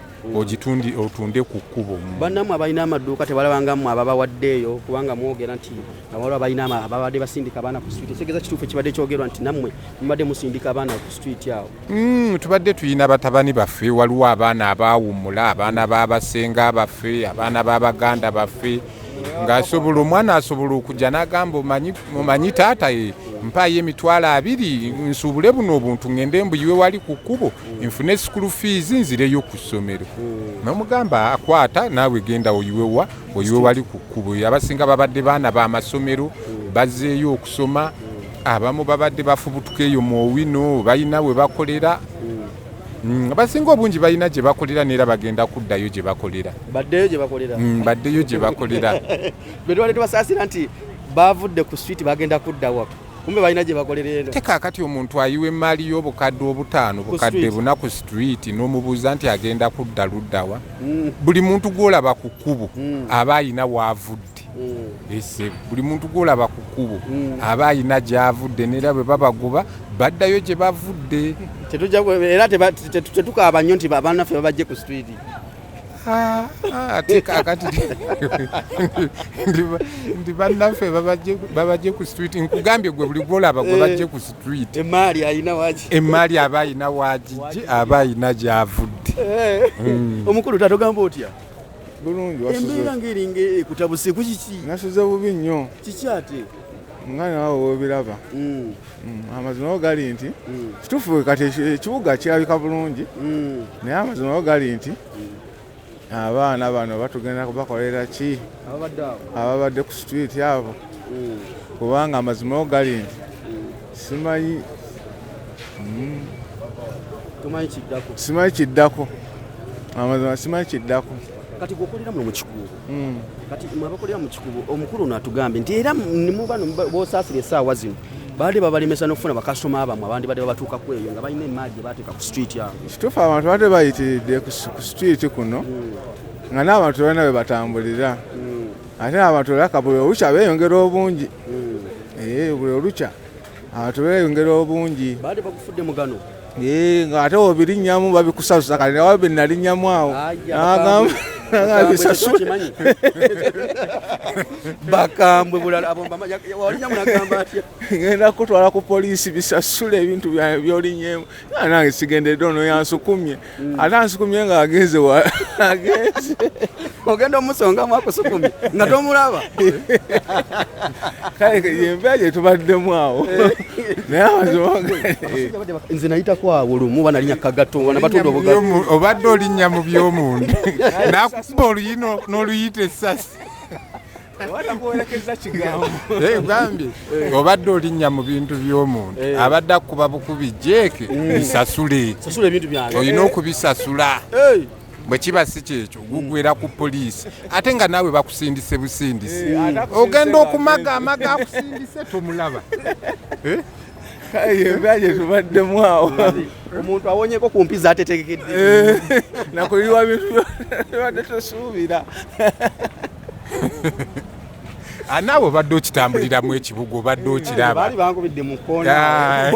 otunde ku kkubo bannammwe abalina amaduuka tebalabangammwe ababawaddeeyo kubanga mwogera nti waliwo balina ababadde basindika abaana ku street ekitegeeza kituufu ekibadde kyogerwa nti nammwe mubadde musindika abaana ku street awo tubadde tulina batabani baffe waliwo abaana abaawummula abaana b'abasenga baffe abaana b'abaganda baffe ng'asobola omwana asobola okujja n'agamba omanyi taata mpaayo emitwalo 2 nsuubule buno obuntu ngende mbuyiwe wali ku kkubo nfune school fees nzireyo ku ssomero nomugamba akwata naawe genda oyiwe wali ku kkubo abasinga babadde baana b'amasomero bazzeeyo okusoma abamu babadde bafubutuka eyo mu owino balina we bakolera abasinga obungi balina gye bakolera neera bagenda kuddayo gye bakolera baddeyo gye bakolera betwale tubasaasira nti bavudde ku street bagenda kuddawa kumbe balina gye bakolera eno tekaakati omuntu ayiwa emaali y'obukadde 5 bukadde 4 ku street n'omubuuza nti agenda kudda luddawa buli muntu gw'olaba ku kkubo aba ayina waavudde ese buli muntu gw'olaba ku kkubo aba ayina gy'avudde neera bwe babagoba baddayo gye bavudde era tetukaaba nnyo nti abaanaffe babajje ku street ate kaakati ndi bannaffe babajje ku street nkugambye gwe buli gw'olaba gwe bajje ku street emaali aba ayina waagijje aba ayina gy'avudde omukulu tatogamba otya bulungi embeera ng'eringa ekutabuse ku kiki nasuze bubi nnyo kiki ate nga nawe webiraba amazima go gali nti kituufu kati ekibuga kirabika bulungi naye amazima go gali nti abaana bano batugenda kubakolera ki ababadde ku street abo kubanga amazima go gali nti simanyi kiddako amazima simanyi kiddako kati gwokolera muno mu kikubo kati mwabakolera mu kikubo omukulu n'atugambye nti era nimubano boosaasira essaawa zino baadde babalemesa n'okufuna bakasitoma abamwe abandi badde babatuukako eyo nga balina emaali gye baateeka ku street awo kituufu abantu badde bayitiridde ku street kuno nga n'abantu balina be batambulira ate abantu olaka buli olukya beeyongera obungi buli olukya abantu beeyongera obungi baadde bakufudde mugano ng'ate obirinnyamu babikusasusa kale nawe be nalinnyamu awo Bakambwe bakambwe bulala abo walinya munagamba atya ngenda kutwala ku poliisi bisasule ebintu byolinyemu nange sigendedde ono yansukumye ate ansukumye nga agenze ogenda omusonga mwakusukumye nga tomulaba kale yembeera gye tubaddemu awo naye amazima nze nayitako awo lumu banalinya kagato nabatunda obugazi obadde olinnya mu by'omuntu nakukuba oluyino n'oluyita essasi watakuwerekeza kigambo gambye obadde olinnya mu bintu by'omuntu abadde akuba bukubi jeeke bisasule olina okubisasula bwe kiba si kyekyo gugwera ku poliisi ate nga naawe bakusindise busindisi ogenda okumaga amaga akusindise tomulaba yembeera tubaddemu awo omuntu awonyeko ku mpiza atetekedde nakuliwa bintu badde tosuubira naawe obadde okitambuliramu ekibuga obadde okiraba bangubidde mu koona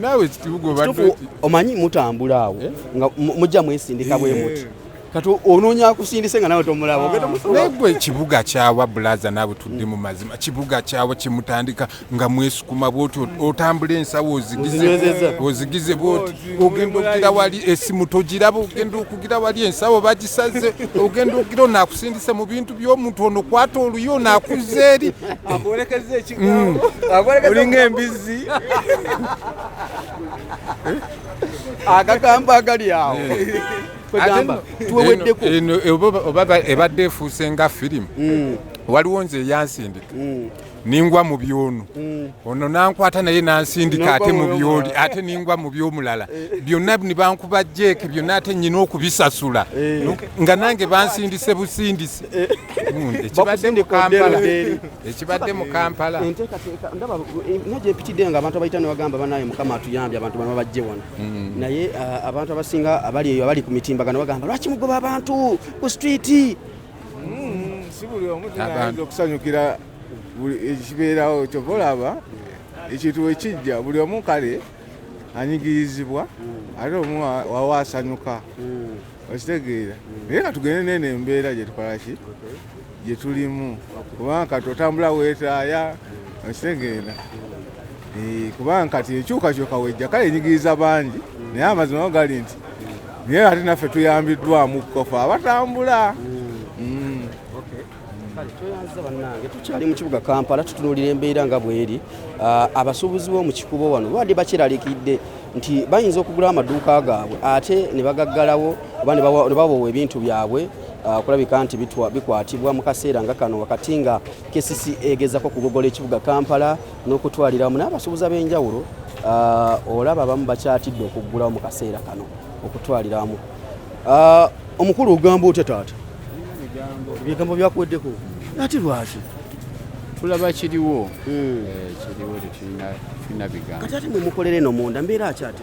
naawe ekibuga obadde omanyi mutambula awo nga mujja mwesindika bwe muti kati onoonya akusindise nga nawe tomulaba naye gwe ekibuga kyawa bulaza naawe tudde mu mazima kibuga kyawa kyemutandika nga mwesukuma bwoti otambula ensawo ozigize bwoti ogenda okugira wali esimu togiraba ogenda okugira wali ensawo bagisaze ogenda okugira onaakusindise mu bintu by'omuntu ono kwata oluyo onaakuza eri amuwerekeza ekigambo olinga embizi akagambo agali awo ebadde efuuse nga firimu waliwo nze eyansindika ningwa mu byono ono nankwata naye nansindika ate mu byoli ate ningwa mu byomulala byonna nibankuba jeeke byonna ate nyina okubisasula nga nange bansindise busindisi ekibadde mu Kampala naje mpitidde nga abantu abayita ne bagamba banaye mukama atuyambye abantu bano bajje wano naye abantu abasinga abali eyo abali ku mitimbagano bagamba lwaki mugoba abantu ku street si buli omu ayinza okusanyukira ekibeerawo kyova olaba ekintu ekijja buli omu kale anyigirizibwa ate omu wawa asanyuka okitegeera naye ka tugende nene embeera gyetukolaki gye tulimu kubanga kati otambula weetaaya okitegeera kubanga kati enkyukakyuka wejja kale enyigiriza bangi naye amazima gali nti naye ate naffe tuyambiddwamu kofa abatambula toyanza bannange tukyali mu kibuga Kampala tutunuulira embeera nga bweri abasuubuzi b'omu kikubo wano badde bakiralikidde nti bayinza okugula amaduuka gaabwe ate ne bagaggalawo oba ne babawa ebintu byabwe kulabika nti bikwatibwa mu kaseera nga kano wakati nga KCC egezako kugogola ekibuga Kampala n'okutwaliramu n'abasuubuzi ab'enjawulo olaba abamu bakyatidde okuggulawo mu kaseera kano okutwaliramu omukulu ogamba otya taata ebigambo byakuweddeko ati lwaki tulaba kiriwo tetulina bigambo kati ate mwe mukolera eno munda mbeera akyate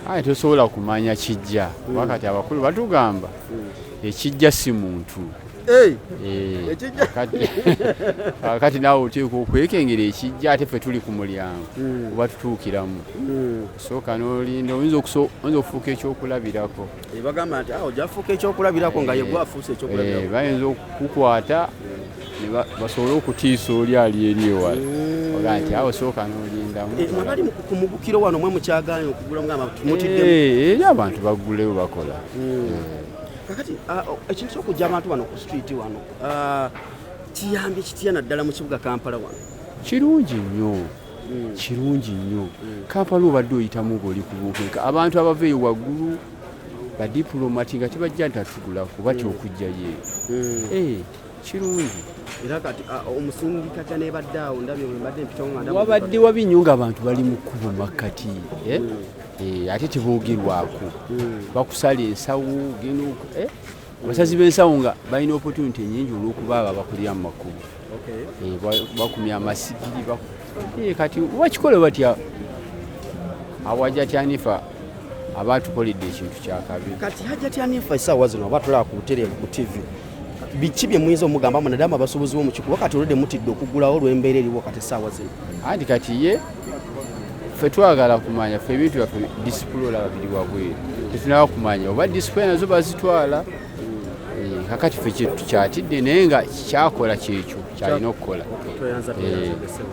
aye tosobola kumanya kijja wakati abakulu batugamba ekijja si muntu kati naawe oteeka okwekengera ekijja ate ffe tuli ku mulyango oba tutuukiramu sooka n'olinda oyinza okufuuka ekyokulabirako bagamba nti ojja kufuuka ekyokulabirako nga yegwe afuuse ekyokulabirako bayinza okukukwata basobole okutiisa oli ali eri ewala oga nti awo sooka n'olindamu mwebali kumugukiro wano mwe mukyagaanye okugulamu eri abantu bagguleyo bakola kakati ekintu kyokujja abantu bano ku street wano kiyambye kitya naddala mu kibuga Kampala wano kirungi nnyo Kampala obadde oyitamu bw'oli kubuuka abantu abava eyo waggulu badiplomati nga tebajja ntatugula kuba tyokujjayo kirungi era kati omusindika nebadde awo ndabye mbadde mpita wabadde wabi nnyo ng'abantu bali mu kkubo makkati ate teboogerwako bakusala ensawo genda abasazi b'ensawo nga balina opportunity nyingi olw'okuba abo abakulira mu makubo bakumya amasigiri kati wakikole batya awajjati Hanifa abatukoledde ekintu kyakabi kati Hajjati Hanifa essaawa zino oba tulaba ku butereevu ku TV biki bye muyinza omugamba nadamu abasuubuzi b'omu kikubo kati olwedde mutidde okuggulawo olw'embeera eriwo kati essaawa zino anti kati ye ffe twagala kumanya ffe ebintu byaffe disipule olaba biri wabweru tetunaba kumanya oba disipule nazo bazitwala kakati ffe kyetukyatidde naye nga kyakola kyekyo kyalina okukola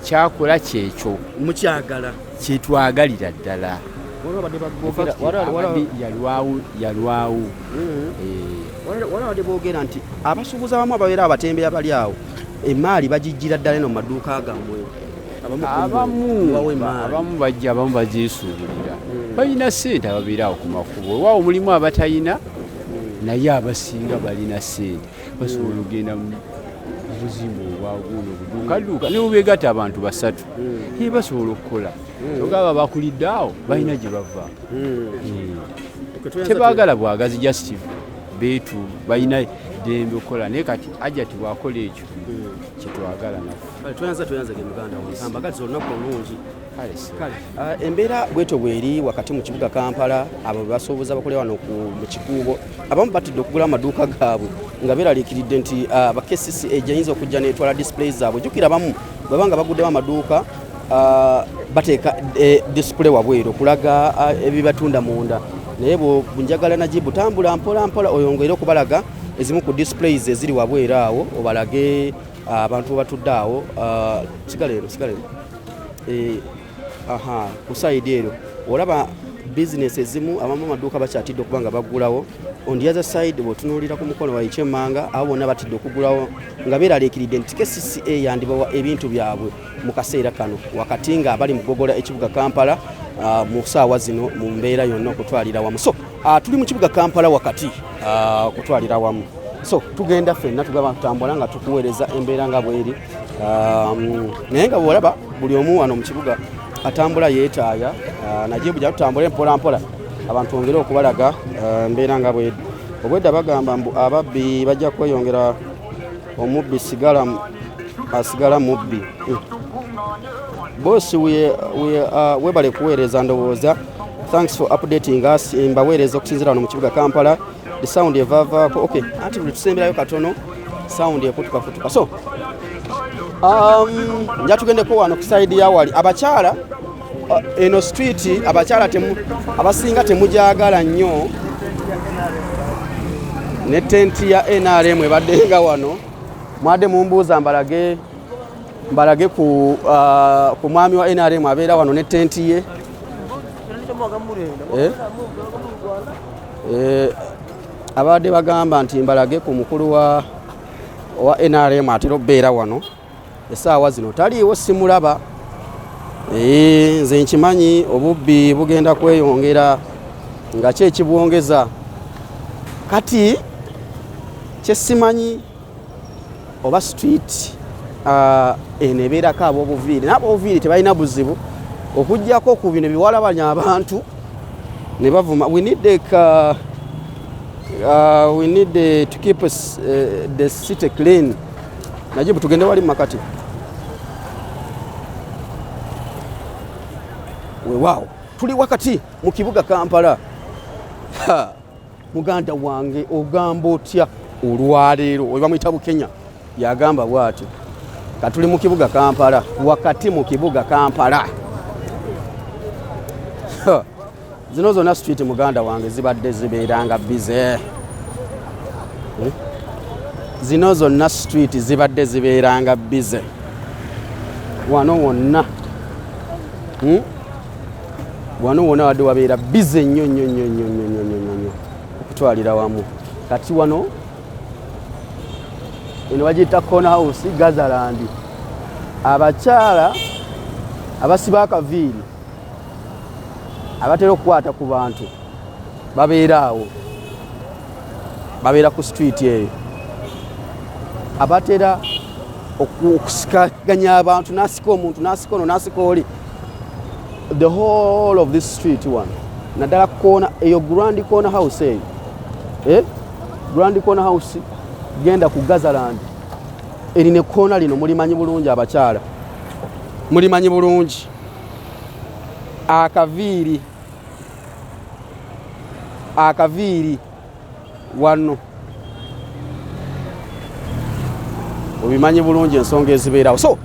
kyakola kyekyo mukyagala kyetwagalira ddala yalwawo walabadde boogera nti abasuubuzi abamu ababeera abatembeya bali awo emaali bagijjira ddala eno mu maduuka gammwe abamu bajja abamu bazeesuubulira balina ssente ababeera awo ku makubo waawo mulimu abatalina naye abasinga balina ssente basobola okugenda mu buzimba obwaguno obuduukaduuka ne bubeegatta abantu basatu ye basobola okukola ogaba bakulidde awo balina gye bava tebaagala bwagazi justive beetu balina ddembe okukola naye kati ajja tibwakola ekyo kyetwagala naffe tweyanza ge muganda ambagaliza olunaku olungi embeera bwetyo bweri wakati mu kibuga Kampala abo basuubuza bakolera wano mu kikuubo abamu batidde okugula amaduuka gaabwe nga beeraliikiridde nti aba KCCA gyayinza okujja netwala display zaabwe jjukira abamu bwebanga baguddewo amaduuka bateeka display wabweru okulaga ebibatunda munda naye bunjagala najibu tambula mpola mpola oyongere okubalaga ezimu ku displays eziri wabweru awo obalage abantu batudde awo sigaleero ku side ero olaba business ezimu abamu amaduuka bakyatidde okuba nga baggulawo on the other side bw'otunuulira ku mukono wayikye emmanga abo bonna batidde okugulawo nga beeraliikiridde nti KCCA yandibawa ebintu byabwe mu kaseera kano wakati nga abali mu kugogola ekibuga Kampala mu ssaawa zino mu mbeera yonna okutwalira wamu so tuli mu kibuga Kampala wakati okutwalira wamu so tugenda ffenna tugaba tutambula nga tukuweereza embeera nga bweri naye nga bw'olaba buli omu wano mu kibuga atambula yeetaaya najibu gya tutambule mpola mpola abantu ongere okubalaga embeera nga bweri obwedda bagamba mbu ababbi bajja kweyongera omubbi asigala mubbi bosi webale kuweereza ndowooza thanks for updating us mbaweereza okusinzira wano mu kibuga Kampala the sound evavaako okay anti buli tusemberayo katono sound efutukafutuka so nja tugendeko wano ku side yawali abakyala eno street abakyala abasinga temujagala nnyo ne tenti ya NRM ebaddenga wano mwadde mumbuuza mbalage ku mwami wa NRM abeera wano ne tenti ye abadde bagamba nti mbalage ku mukulu wa NRM atera okubeera wano essaawa zino taliiwo simulaba nze nkimanyi obubbi bugenda kweyongera nga kyekibwongeza kati kyesimanyi oba street eno ebeerako ab'obuviiri n'ab'obuviiri tebalina buzibu okuggyako ku bino biwalabanya abantu ne bavuma we need to keep the city clean najibu tugende wali makati weewaawo tuli wakati mu kibuga Kampala muganda wange ogamba otya olwaleero we bamuyita Bukenya yagamba bw'ati katuli mu kibuga Kampala wakati mu kibuga Kampala zino zonna street muganda wange zibadde zibeeranga bize zino zonna street zibadde zibeeranga bize wano wonna wadde wabeera bize nnyo okutwalira wamu kati wano eno bagiyita corner house Gazaland abakyala abasiba akaviiri abatera okukwata ku bantu babeera awo babeera ku street eyo abatera okusikaganya abantu nasika omuntu nasika ono nasika oli the whole of this street one naddala corner eyo Grand Corner House eyo Grand Corner House genda ku Gazaland erine corner lino mulimanyi bulungi abakyala mulimanyi bulungi akaviiri wano obimanyi bulungi ensonga ezibeerawo so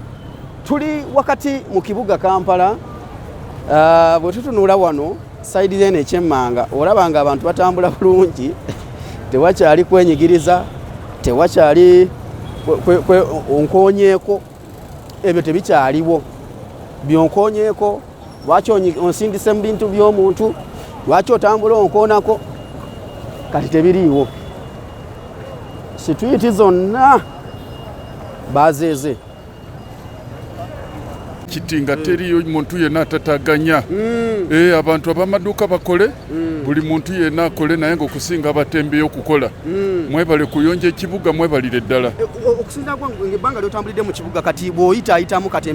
tuli wakati mu kibuga Kampala bwe tutunula wano saidi zene ekyemmanga olaba nga abantu batambula bulungi tewakyali kwenyigiriza tewakyali onkonyeeko ebyo tebikyaliwo byonkonyeeko lwaki onsindise mu bintu by'omuntu lwaki otambula onkoonako kati tebiriiwo situiti zonna bazeeze kiti nga teriyo muntu yenna atataganya abantu ab'amaduuka bakole buli muntu yenna akole naye ng'okusinga abatembeyo okukola mwebale kuyonja ekibuga mwebalire ddala okusinza ebbanga lyotambulidde mu kibuga kati bw'oyitaayitamu kati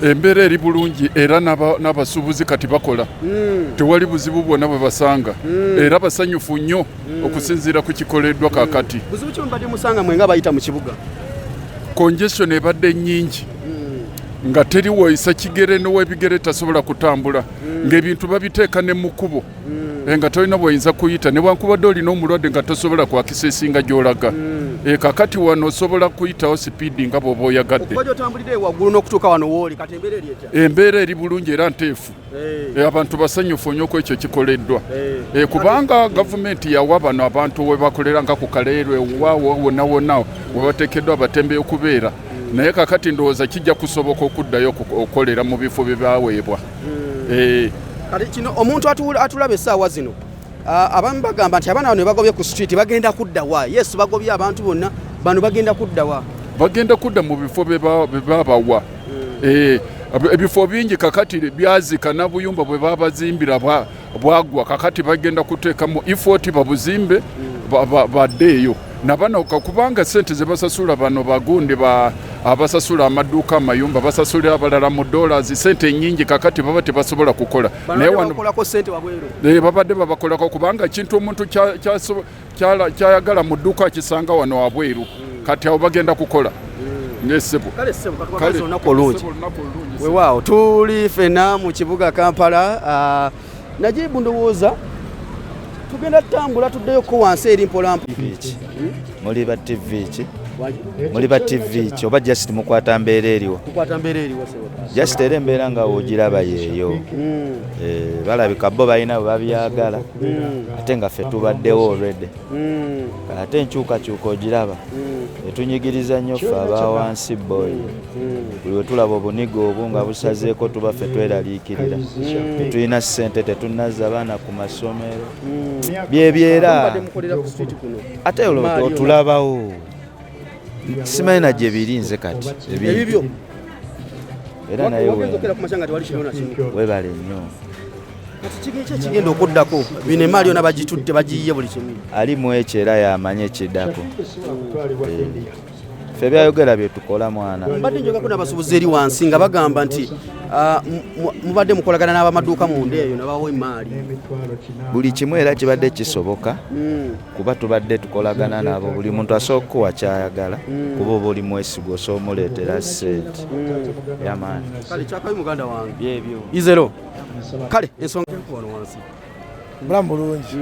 embeera eri bulungi era n'abasuubuzi kati bakola tewali buzibu bwonna bwe basanga era basanyufu nnyo okusinziira ku kikoleddwa kaakati buzibu ki mbadde musanga mwe nga bayita mu kibuga congestion ebadde nnyingi nga teri woyisa kigere n'owebigere tasobola kutambula ng'ebintu babiteeka ne mu kkubo nga tolina bw'oyinza kuyita newankubadde olina omulwadde nga tosobola kwakisa esinga gy'olaga kakati wano osobola kuyitawo sipiidi nga bw'oba oyagadde otambulidde waggulu n'okutuuka wano wooli kati embeera eri bulungi era nteefu abantu basanyufu nnyo ku ekyo kikoleddwa kubanga gavumenti yawa bano abantu we bakolera nga ku Kaleerwe wonna wonna we bateekeddwa abatembeyo okubeera naye kakati ndowooza kijja kusoboka okuddayo okukolera mu bifo bye baweebwa kino omuntu atulaba essaawa zino abamu bagamba nti abaana bano bagobye ku street bagenda kuddawa yesu bagobye abantu bonna bano bagenda kuddawa bagenda kudda mu bifo bye babawa ebifo bingi kakati byazika n'obuyumba bwe babazimbira bwagwa kakati bagenda kuteekamu effort babuzimbe baddeeyo nabano kubanga sente ze basasula bano bagundi abasasula amaduuka amayumba basasulira abalala mu dollars sente nyingi kakati baba tebasobola kukola naye wano babadde babakolako kubanga kintu omuntu kyayagala mu dduuka akisanga wano wabweru kati abo bagenda kukola nesebo wewaawo tuli fena mu kibuga Kampala Najibu ndowooza tugenda tutambula tuddeyoko wansi eri mpolampo muli ba TV ki muli ba TV ki oba just mukwata mbeera eriwo just era embeera nga wogiraba yeeyo balabika bo balina bwe babyagala ate nga ffe tubaddewo already ate enkyukakyuka ogiraba etunyigiriza nnyo ffe abawansi boy buli we tulaba obuniga obwo nga busazeeko tuba ffe tweraliikirira tetulina ssente tetunazza baana ku masomero byebyera ate otulabawo simanyi na gye biri nze kati ebibyo era naye webale nnyo kigenda okuddako bino emaali yona bagitutte bagiyiye buli kimu ali mu ekyo era yamanye ekiddako ffe byayogera bye tukola mwana mbadde njogako n'abasuubuzi eri wansi nga bagamba nti mubadde mukolagana n'abamaduuka munda eyo nabawo emaali buli kimu era kibadde kisoboka kuba tubadde tukolagana nabo buli muntu asooka okuwa kyayagala kuba oba oli mwesigo osobola omuleetera ssente yamaani kale kyakabi muganda wange byebyo izero kale ensonga wano wansi bulamu bulungi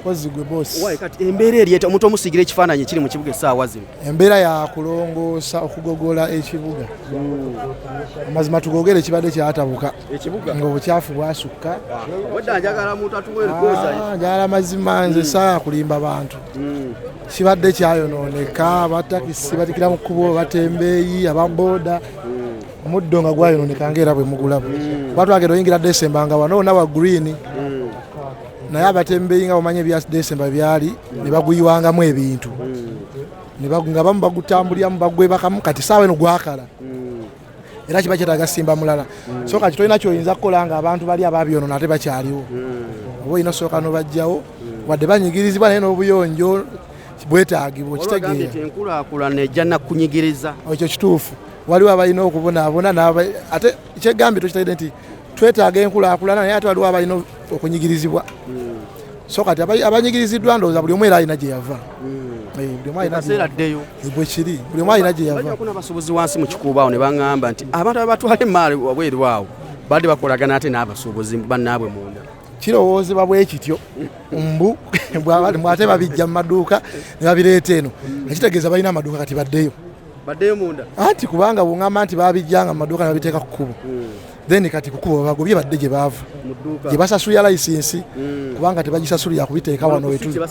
kozi gwe bosi wayi kati embeera eri omuntu omusigira ekifaananyi kiri mu kibuga essaawa zino embeera ya kulongoosa okugogola ekibuga amazima tugogere ekibadde kyatabuka ng'obukyafu bwasukka wedda njagala muntu atuwa erikoosa njagala mazima nze saa kulimba bantu kibadde kyayonooneka abatakisi batikira mu kkubo batembeeyi ababoda omuddo nga gwayonooneka ngaera bwe mugulaba batwagera oyingira Desemba nga wano nawa green naye abatembeeyi nga bamanye ebya Desemba byali ne baguyiwangamu ebintu nga bamu bagutambuliramu bagwebakamu kati saawa eno gwakala era kiba kyetaaga simba mulala so kati tolina kyoyinza kukola nga abantu bali ababyonoona ate bakyaliwo oba olina sooka nobajjawo wadde banyigirizibwa naye n'obuyonjo bwetaagibwa okitegeera enkulaakulana ejja nakunyigiriza ekyo kituufu waliwo abalina okubonaabona ate kyegambye tokitegeere nti twetaaga enkulaakulana naye ate waliwo abalina okunyigirizibwa so kati abanyigiriziddwa ndowooza buli omu era alina gye yava bwe kiri buli omu alina gye yava n'abasuubuzi wansi mu kikuuba awo ne baŋŋamba nti abantu abatwala emaali wabweru awo badde bakolagana ate n'abasuubuzi bannaabwe munda kirowoozebwa bwe kityo mbu ate babijja mu maduuka ne babireeta eno ekitegeeza balina amaduuka kati baddeyo baddeyo munda anti kubanga bungamba nti babijjanga mu maduuka ne babiteeka ku kkubo then kati ku kkubo bagobye badde gye baava gye basasulira layisinsi kubanga tebagisasulira kubiteeka wano wetu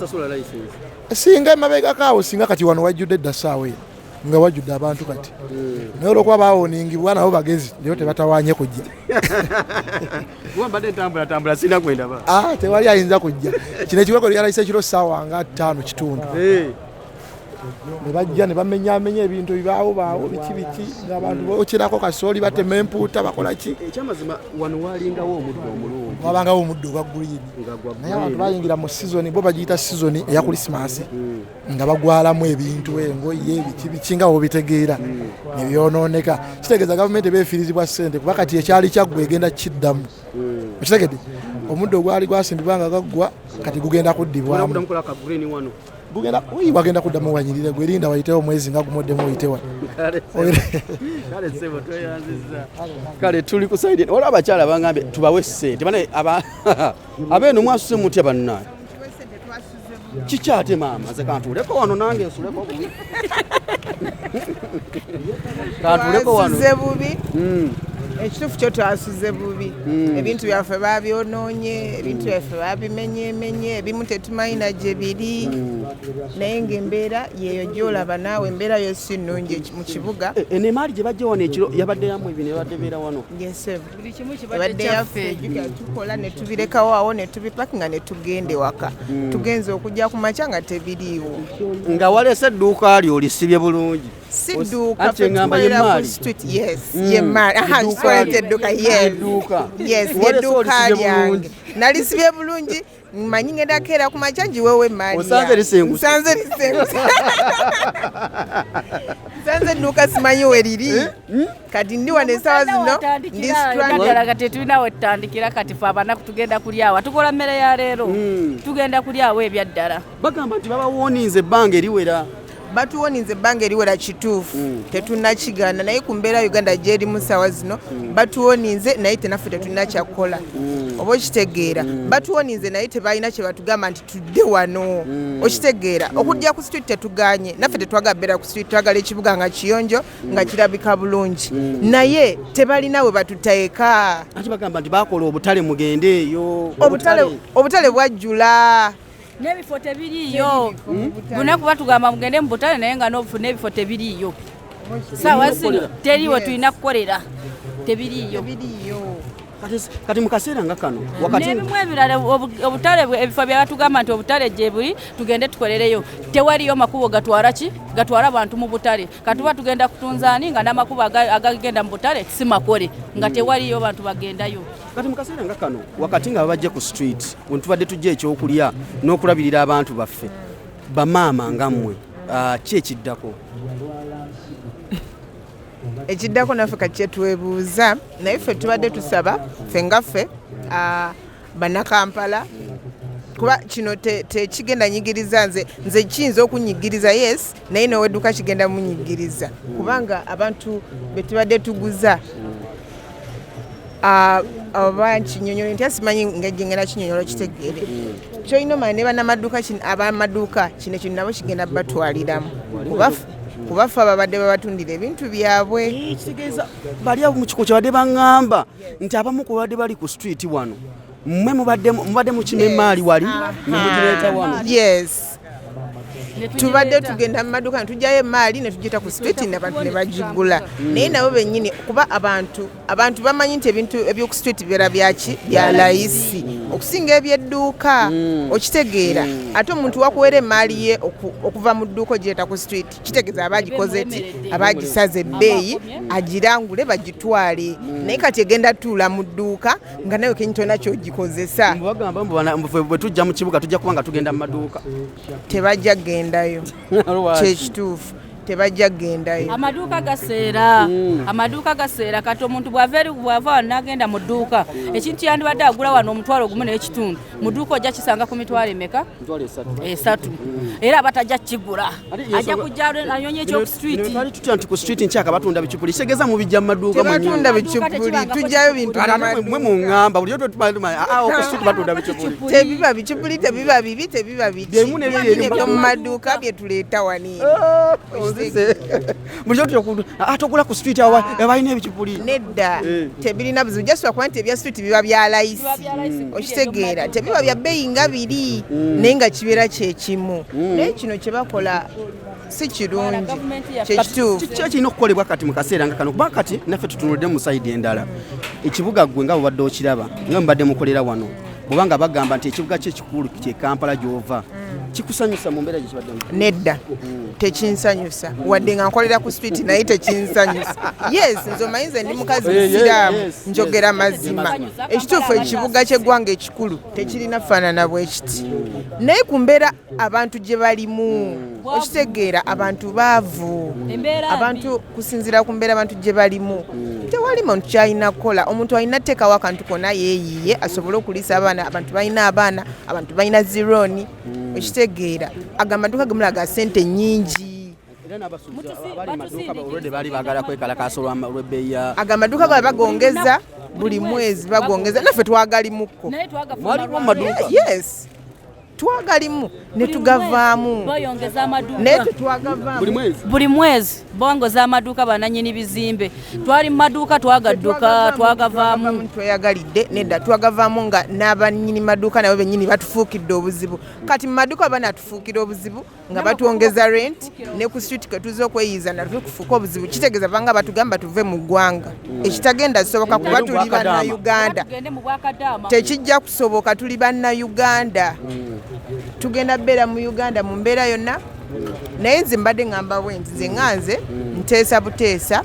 singa emabegakaawo singa kati wano wajjudde edda ssaawa eyo nga wajjudde abantu kati naye olwokuba baawoningibwa nabo bagezi leero tebatawanye kujja tambula sina kwenda tewali ayinza kujja kino ekiweko lyalayise ekiro ssaawa nga 5 kitundu ne bajja ne bamenyaamenya ebintu bibaawo biki ng'abantu bokyerako kasooli batema empuuta bakola ki ekyamazima wano walingawo omuddo omulungi wabangawo omuddo ogwa green naye abantu bayingira mu sizoni bo bagiyita sizoni eya kulisimasi nga bagwalamu ebintu engoye biki nga bobitegeera ne byonooneka kitegeeza gavumenti beefiirizibwa ssente kuba kati ekyali kyaggwa egenda kiddamu okitegedde omuddo ogwali gwasimbibwa nga gaggwa kati gugenda kuddibwamu wagenda kuddamu wanyirire gwerinda wayitewo omwezi nga gumoddemu oyitewa kale tuli ku saidi waliwo abakyala bangambye tubawe ssente bane abeeno mwasuse mutya bannaye kikyate maama ze kantuleko wano nange nsuleko bubi kantuleko wano bubi ekituufu kyo twasuze bubi ebintu byaffe babyonoonye ebintu byaffe babimenyemenye ebimu tetumayina gye biri naye ng'embeera yeeyo gyolaba naawe embeera yo si nnungi mu kibuga enemaali gye bajja wano ekiro yabadde yamu ebyo ne badde beera wano ebadde yaffe tukola ne tubirekawo awo ne tubipakinga ne tugende waka tugenze okujja ku makya nga tebiriiwo nga waleese edduuka lyo olisibye bulungi si dduuka tukolera ku street yes yemaali edduuka yedduuka lyange nalisibye bulungi mmanyi ngenda keera ku makya ngiweewo emaali osanze lisengu nsanze edduuka simanyi we riri kati ndi wano essaawa zino ndi strandala kati tulina we tutandikira kati fe abanaku tugenda kulyawa tukola mmere ya leero tugenda kulyawo ebyaddala bagamba nti babawoninze ebbanga eriwera batuwoninze ebbanga eriwera kituufu tetunnakigaana naye ku mbeera Uganda gyeri mu ssaawa zino batuwoninze naye tenaffe tetulina kyakukola oba okitegeera batuwoninze naye tebalina kye batugamba nti tudde wano okitegeera okujja ku street tetuganye naffe tetwagala beera ku street twagala ekibuga nga kiyonjo nga kirabika bulungi naye tebalina we batuteeka ati bagamba nti bakola obutale mugende eyo obutale bwajjula n'ebifo tebiriiyo lunaku batugamba mugende mu butale naye nga n'ebifo tebiriiyo saawa zino teriiwe tulina kukolera tebiriiyo kati mu kaseera nga kano n'ebimu ebirala obutale ebifo byabatugamba nti obutale gye buli tugende tukolereyo tewaliyo makubo gatwala abantu mu butale katuba tugenda kutunzaani nga n'amakubo agagenda mu butale si makole nga tewaliyo bantu bagendayo kati mu kaseera nga kano wakati nga babajja ku street wentubadde tujja ekyokulya n'okulabirira abantu baffe bamaama nga mmwe ki ekiddako ekiddako naffe kati kyetwebuuza naye ffe tubadde tusaba ffe ngaffe bannakampala kuba kino tekigenda nyigiriza nze kiyinza okunyigiriza yes naye nowedduka kigenda munyigiriza kubanga abantu betubadde tuguza oba nkinyonyola nti asimanyi ngejengera kinyonyola kitegeere kyolina omanya ne bannamaduuka abamaduuka kino kino nabo kigenda batwaliramu kubaffe ababadde babatundira ebintu byabwe kitegeeza bali abo mu kiko kyabadde baŋŋamba nti abamu ku babadde bali ku street wano mmwe mubadde mukima emaali wali nemugireeta wano yes tubadde tugenda mu maduuka ne tujjayo emaali ne tugita ku street n'abantu ne bagigula naye nabo bennyini kuba abantu bamanyi nti ebintu ebyoku street bibeera bya layisi okusinga ebyedduuka okitegeera ate omuntu wakuweera emaali ye okuva mu dduuka ogireeta ku street kitegeeza abagikoze ti abagisaze ebbeeyi agirangule bagitwale naye kati egenda tuula mu dduuka nga nawe kenyi tolina kyogikozesa bagamba bwe tujja mu kibuga tujja kuba nga tugenda mu maduuka tebajja gendayo kyekituufu tebajja gendayo amaduuka gaseera kati omuntu bw'ava wano n'agenda mu dduuka ekintu yandibadde agula wano omutwalo gumu n'ekitundu mu dduuka ojja kisanga ku mitwalo emeka 3 era abatajja kigula ajja kujja anyonye ekyoku street twali tutya nti ku street nkyaka batunda bicupuli kitegeeza mubijja mu maduuka tebatunda bicupuli tujjayo bintu mwe muŋŋamba buli oku street batunda bicupuli tebiba bicupuli tebiba bibi tebiba biki ebyo mu maduuka bye tuleeta wani atogula ku street abalina ebikipuli nedda tebirina buzibu jaswa kuba nti ebya street biba bya layisi okitegeera tebiba bya bbeeyi nga biri naye nga kibeera kyekimu naye kino kye bakola si kirungi kyekituufu kirina okukolebwa kati mu kaseera nga kano kuba kati naffe tutunulidde mu sayidi endala ekibuga ggwe nga bwebadde okiraba nga mubadde mukolera wano kubanga bagamba nti ekibuga kyekikulu kye Kampala gy'ova kikusanyusa mu mbeera gyekibaddemu nedda tekinsanyusa wadde nga nkolera ku street naye tekinsanyusa yes nze omanyize ndi mukazi musiraamu njogera mazima ekituufu ekibuga ky'eggwanga ekikulu tekirina faanana bwe kiti naye ku mbeera abantu gye balimu okitegeera abantu baavu abantu kusinziira ku mbeera abantu gye balimu tewali muntu kyalina kukola omuntu alina teekawo akantu konna yeeyiye asobole okuliisa abaana abantu balina abaana abantu balina zironi ekitegeera agamaduka gemulaga ssente nnyingi agamaduka gabe bagongeza buli mwezi bagongeza naffe twagalimuko yes twagalimu ne tugavaamu naye tetwagavaamu buli mwezi bongoza amaduuka bananyini bizimbe twali mu maduuka twagadduka twagavaamu tweyagalidde nedda twagavaamu nga n'abanyini maduuka nabo bennyini batufuukidde obuzibu kati mu maduuka banatufuukira obuzibu nga batwongeza rent ne ku street ke tuza okweyiza natwe kufuuka obuzibu kitegeeza banga batugamba tuve mu ggwanga ekitagenda kisoboka kuba tuli bannayuganda tekijja kusoboka tuli bannayuganda tugenda beera mu Uganda mu mbeera yonna naye nze mbadde ngamba bwenti nze nganze nteesa buteesa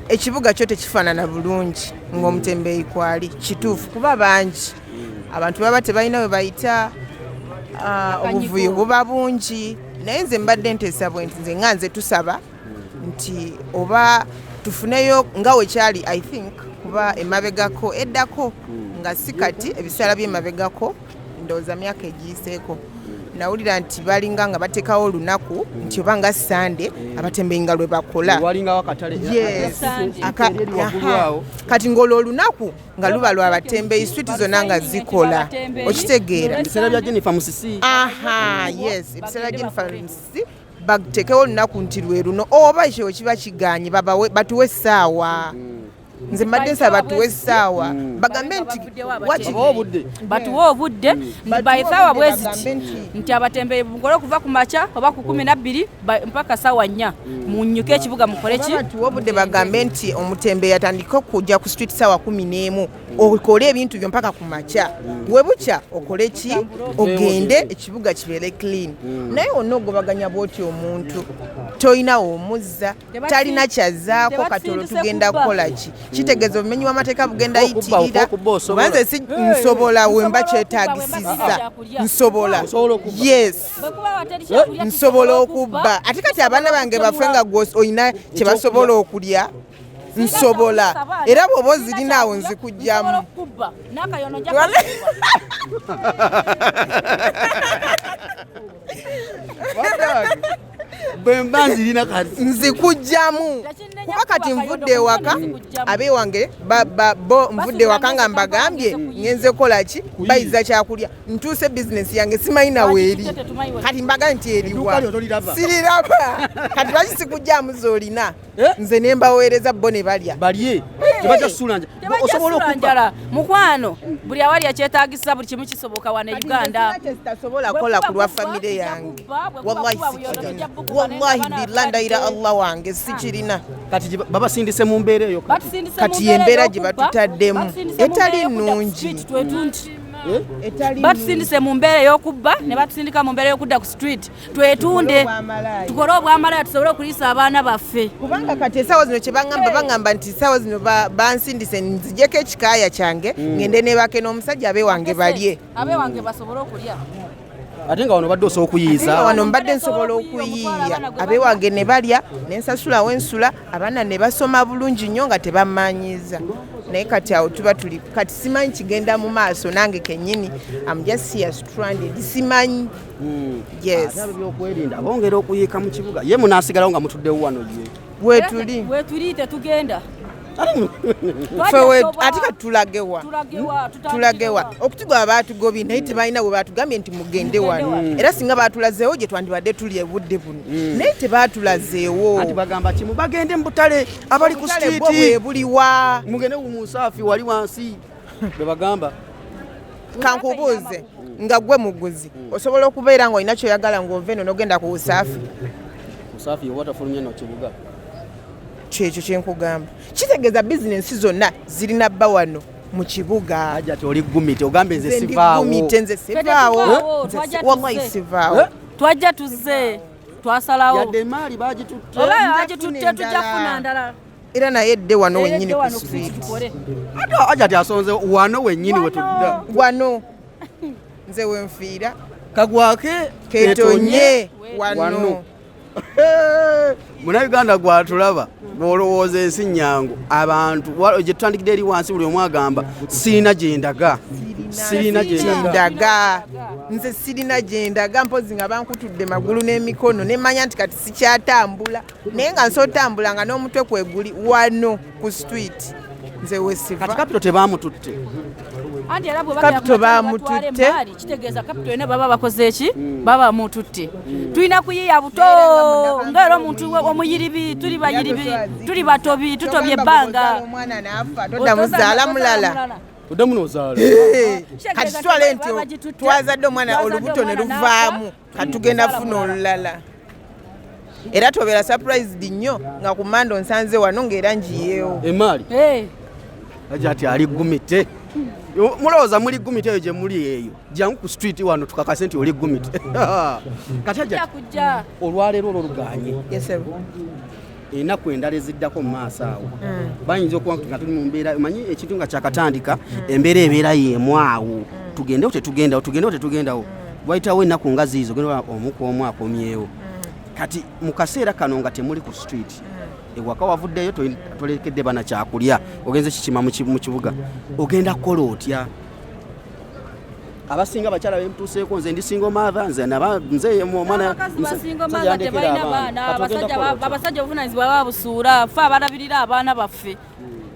ekibuga kyo tekifaanana bulungi ng'omutembeeyi kwali kituufu kuba bangi abantu baba tebalina we bayita obuvuyo buba bungi naye nze mbadde nteesa bwenti nze nganze tusaba nti oba tufuneyo nga wekyali I think kuba emabegako eddako nga si kati ebisaala by'emabegako ndowooza myaka egiyiseeko nawulira nti balinga nga bateekawo olunaku nti oba nga Sande abatembeeyi nga lwe bakola kati ng'olwo olunaku nga luba lwa batembeeyi switi zonna nga zikola okitegeera ebiseera bya Jennifer Musisi yes ebiseera bya Jennifer Musisi bateekewo olunaku nti lwe luno oba ekyo kiba kiganye batuwe essaawa nze mbadde nsaba batuwe essaawa bagambe nti batuwe obudde by ssaawa bwe ziti nti abatembeeyi mukole okuva ku makya oba ku 12 mpaka ssaawa 4 munnyuke ekibuga mukole ki batuwe obudde bagambe nti omutembeeyi atandike okujja ku street ssaawa 11 okole ebintu byo mpaka ku makya we bukya okole ki ogende ekibuga kibeere clean naye onogobaganya bwoti omuntu toyinawo omuzza talina kyazaako katolo tugenda kukola ki kitegeeza obumenyi bw'amateeka bugenda yitirira banze si nsobola wemba kyetagisiza nsobola yes nsobola okubba ate kati abaana bange bafe nga olina kye basobola okulya nsobola era bw'oba ozirinaawo nzikugjamu bwemba nzirina kati nzikugjamu kuba kati nvudde ewaka abeewange nvudde ewaka nga mbagambye ngenze kola ki bayiza kyakulya ntuuse bizinesi yange simayina weeri kati mbaga nti eriwa siriraba kati lwaki sikugjamu z'olina nze ne mbaweereza bo ne balya balye tebajja suulanja osobola okubba mukwano buli awalya kyetaagisa buli kimu kisoboka wano e Uganda kitasobola kola ku lwa famire yange wallahi sikirina wallahi bilandayira Allah wange sikirina kati babasindise mu mbeera eyo kati embeera gye batutaddemu etali nnungi batusindise mu mbeera ey'okubba ne batusindika mu mbeera y'okudda ku street twetunde tukole obwamalaaya tusobole okuliisa abaana baffe kubanga kati essaawa zino kye bagamba nti essaawa zino bansindise nzijeko ekikaaya kyange ngende nebake n'omusajja abeewange balye abeewange basobole okulya ate nga wano badde osobola okuyiiza wano mbadde nsobola okuyiiya abeewange ne balya nensasulawo ensula abaana ne basoma bulungi nnyo nga tebamanyiiza naye kati awo tuba tuli kati simanyi kigenda mu maaso nange kennyini am just here stranded simanyi yes byokwerinda bongera okuyiika mu kibuga ye munaasigalawo nga mutuddewo wano ye wetuli wetuli tetugenda ate katulagewa okutugwa baatugobye naye tebalina bwe baatugambye nti mugende wano era singa baatulazeewo gye twandibadde tuli ebudde buno naye tebaatulazeewo ati bagamba kimu bagende mu butale abali ku street bwe buliwa mugende mu musaafi wali wansi bwe bagamba kankubuuze nga gwe muguzi osobola okubeera nga olina kyoyagala ng'ova eno n'ogenda ku busaafi musaafi watafulumye no kibuga kyekyo kyenkugamba kitegeeza bizinensi zonna zirina bba wano mu kibuga aja ti oli gumite ogambe nze sivaawo nze sivaawo wallahi sivaawo twajja tuzze twasalawo yadde emaali bagitutte oba bagitutte tujja kufuna ndala era naye dde wano wennyini ku street aja ti asonze wano wennyini wetudda wano nze wenfiira kagwake ketonye wano munauganda gwatulaba bwolowooza ensi nyangu abantu gye tutandikidde eri wansi buli omu agamba sirina gyendaga nze sirina gyendaga mpozi nga bankutudde magulu n'emikono nemanya nti kati sikyatambula naye nga nsotambula nga n'omutwe kweguli wano ku street nze wesiva kati kapito tebamututte kapito bamututte kitegeeza kapito yona baba bakoze eki baba mututte tulina kuyiya buto ngaera omuntu omuyiribi tuli bayiribi tuli batobi tutobye ebbanga omwana naafa todda muzaala mulala odda muno ozaala kati tutwale nti twazadde omwana olubuto ne luvaamu kati tugenda funa olulala era tobeera surprised nnyo nga ku manda onsanze wano ng'era njiyeewo emaali aja ati ali gumite mulowooza muli gumite eyo gye muli eyo jangu ku street wano tukakase nti oli gumite kati aja olwaleero olwo luganye enaku endala eziddako mu maaso awo bayinza okuba nga tuli mu mbeera manyi ekintu nga kyakatandika embeera ebeera y'emu awo tugendewo tetugendawo wayitawo ennaku nga ziizo genda omu ku omu akomyewo kati mu kaseera kano nga temuli ku street ewaka wavuddeyo tolekedde bana kyakulya ogenze kikima mu kibuga ogenda kukola otya abasinga abakyala bemutuuseeko nze ndi single mother nze omwana abasajja obuvunanyizibwa babusuula fe abalabirira abaana baffe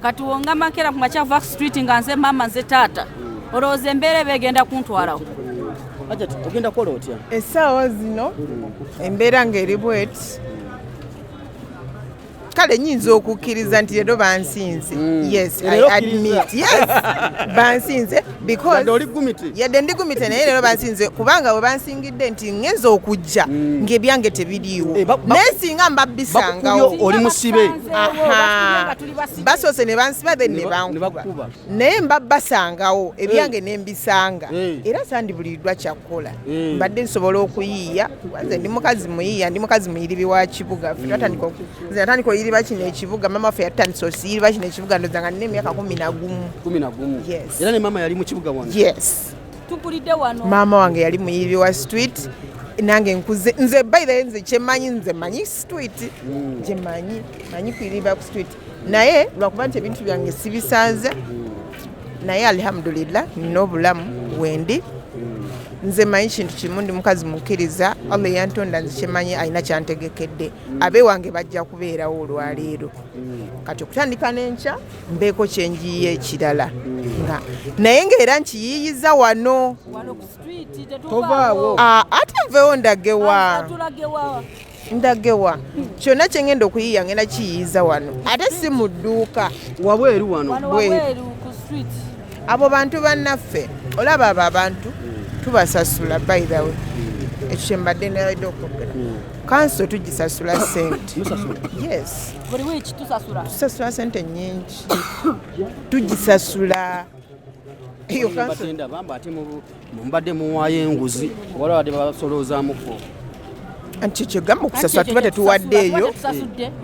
kati wonga makera ku makya vak street nga nze mama nze taata olowooza embeera ebegenda kuntwalawo ogenda kukola otya essaawa zino embeera ng'eri bweti kale nyinza okukkiriza nti leero bansinze yes I admit yes bansinze because yadde ndi gumite naye leero bansinze kubanga bwe bansingidde nti ngenza okujja ng'ebyange tebiriiwo naye singa mbabisangawo oli musibe basoose ne bansiba then ne bankuba naye mbabasangawo ebyange ne mbisanga era sandibuliddwa kyakukola mbadde nsobola okuyiiya nze ndi mukazi muyiiya ndi mukazi muyiribi wa kibuga natandika oyiriba kino ekibuga mama ffe yatandisa osiyiriba kino ekibuga ndoza nga nina emyaka 11 era ne mama yali mu kibuga wano tukulidde wano maama wange yali muyiribi wa street nange nkuze nze baire nze kyemanyi nze manyi street manyi kuyiriba ku street naye lwakuba nti ebintu byange sibisanze naye alhamdulillah nina obulamu wendi nze manyi kintu kimu ndi mukazi mukkiriza Allah yantonda nze kyemanyi alina kyantegekedde abe wange bajja kubeerawo olwaleero kati okutandika n'enkya mbeeko kyenjiye ekirala naye ng'era nkiyiiyiza wano ate nveewo ndagewa kyonna kyengenda okuyiiya ngenda kiyiiyiza wano ate si mu dduuka wabweru wano abo bantu bannaffe olaba abo abantu tubasasula by the way ekyo kyembadde nalidde okwogera kanso tugisasula sente yes buli wiiki tusasula sente nyingi tugisasula eyo kanso ate mumbadde muwaayo enguzi wala wadde basoloozamuko anti kyo gamba okusasula tuba tetuwaddeeyo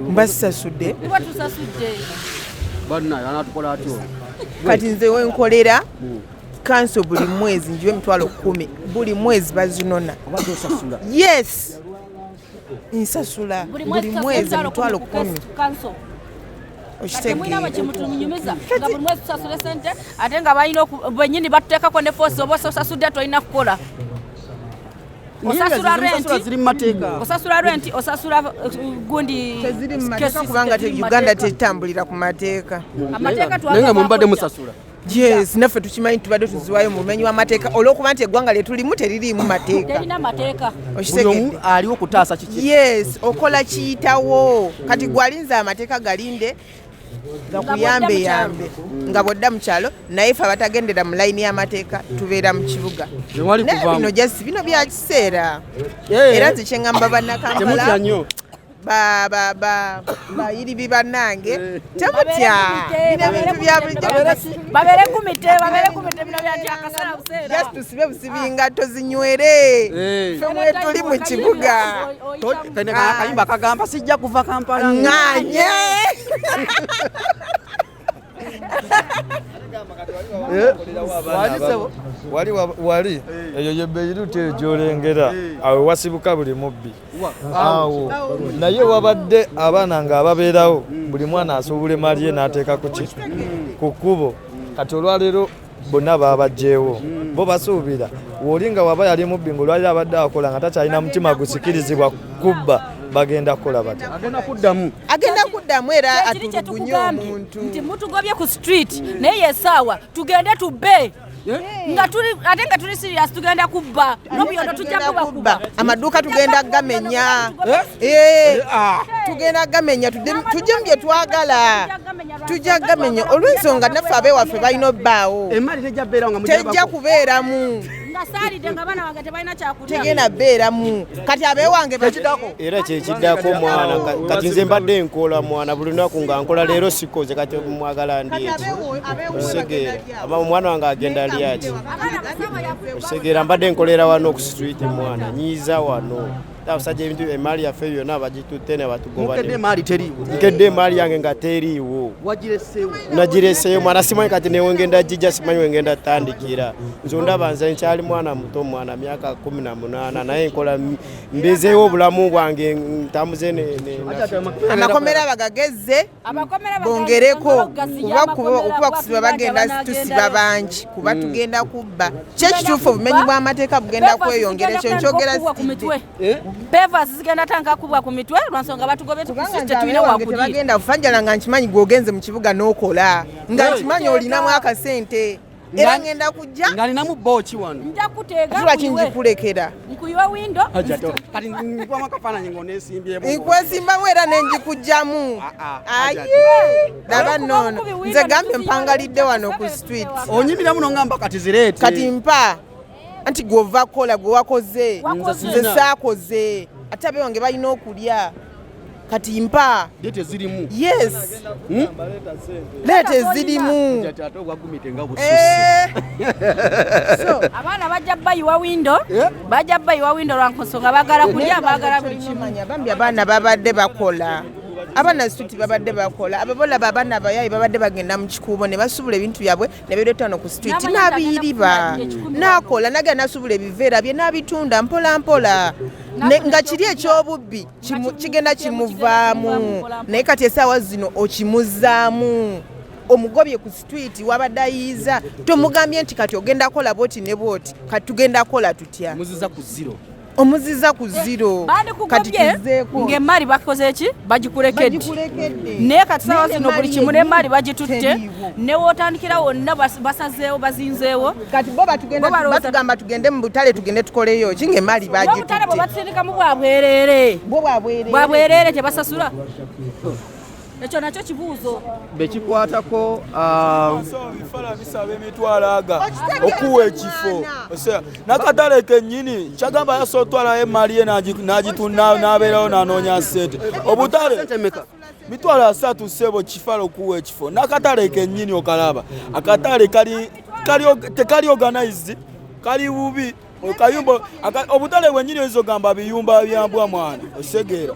mbasasudde bannayo anatukola atyo kati nze wenkolera kanso buli mwezi njiwe emitwalo 10 buli mwezi bazinona yes nsasula buli mwezi emitwalo 10 ate nga balina benyini batuteekako ne foosi oba osasudde tolina kukola osasula rent osasula gundi teziri mu mateeka kubanga Uganda tetambulira ku mateeka amateeka nenga mumbadde musasula yes naffe tukimanyi tubadde tuziwayo mu bumenyi w'amateeka olw'okuba nti eggwanga lye tulimu teririimu mateeka terina mateeka buli aliwo kutaasa kiki yes okola kiyitawo kati gwalinza amateeka galinde gakuyambe yambe nga bwodda mu kyalo naye fe abatagendera mu layini y'amateeka tubeera mu kibuga bino jasi bino bya kiseera era nze kyeŋŋamba bannakampala bayiribi bannange temutya bino ebintu bya bulijjo babere kumite bino bya akasala buseera jasi tusibe busibi ngatto zinywere fe mwe tuli mu kibuga kayimba kagamba sijja kuva Kampala nganye wali eyo yebeyiruti gyolengera awo wasibuka buli mubbi awo naye wabadde abaana nga ababeerawo buli mwana asobola emaali ye n'ateeka ku kkubo kati olwaleero bonna babagyewo bo basuubira wolinga waba yali mubbi ng'olwaliro abadde akola nga takyalina mutima gusikirizibwa kubba bagenda kukola bata agenda kuddamu era atulugunye omuntu nti mutugobye ku street naye yesaawa tugende tubbe nga tuli serious tugenda kubba n'obuyondo tujja kuba amaduuka tugenda gamenya tugenda gamenya tujje mu bye twagala tujja gamenya olw'ensonga naffe abewaffe balina obbaawo tejja kubeeramu tegenda beeramu kati abewange era kyekiddako mwana kati nze mbadde nkola mwana buli lunaku nga nkola leero sikoze kati mwagala ndieki osegeera omwana wange agenda lyaki osegeera mbadde nkolera wano okusitwiti mwana nyiiza wano abasajja ebintu emaali yaffe byonna bagitutte ne batugobankedde emaali yange nga teriiwo nagireseeyo mwana simanyi kati newengenda jijja simanyi wengenda tandikira nze ndaba nze nkyali mwana muto mwana myaka 18 naye nkola mbezeewo obulamu bwange ntambuze amakomera bagagezze bongereko okuba kusiba bagenda tusiba bangi kuba tugenda kubba kyekituufu obumenyi bw'amateeka bugenda kweyongera ekyo nkyogera Pevas zigenda tanga kubwa ku mitwe lwansonga batugobe tukusiste tulina wakuli bagenda kufanjala nga nkimanyi gwogenze mu kibuga n'okola nga nkimanyi olinamu akasente era ngenda kujja ngalinamu bochi wano nja kuteega tuba kinjikulekera nkuyiwa window kati nkwamu akafaananyi ng'oneesimbyemu nkwesimbamu era nenjikujjamu aye laba nnono nze gambye mpangalidde wano ku street onyimiramu nongamba kati zireete kati mpa anti gwova kola gwe wakoze nze saakoze ate abewange balina okulya kati mpa leete zirimu yes leete zirimu abaana bajja bayiwa windo lwansonga bagala kulya bagala buli kimanya bambi abaana babadde bakola abaana street babadde bakola ababola babaana bayayi babadde bagenda mu kikuubo ne basubula ebintu byabwe ne bireeta wano ku street n'abiyiriba n'akola nagenda nasubula ebiveera bye n'abitunda mpola mpola nga kiri ekyobubbi kigenda kimuvaamu naye kati essaawa zino okimuzaamu omugobye ku street wabadde ayiiza tomugambye nti kati ogenda kola bwoti ne bwoti kati tugenda kola tutya omuziza ku zero kati tuzeeko ng'emmaali bakoze eki bagikulekedde naye kati sawa zino buli kimu n'emmaali bagitutte ne wootandikira wonna basazeewo bazinzeewo kati bo batugamba tugende mu butale tugende tukoleyo ki ng'emmaali bagitutte obutale bwe batusindikamu bwabwereere tebasasula ekyo nakyo kibuuzo bekikwatako bifala bisaba emitwalo aga okuwa ekifo nakatale kennyini kyagamba yasootwalayo emaali ye n'agitunda n'abeerawo n'anoonya sente obutale mitwalo 3 ssebo kifala okuwa ekifo nakatale kennyini okalaba akatale tekali organized kali bubi okayumba obutale bwennyini oyizogamba biyumba byambwa mwana osegeera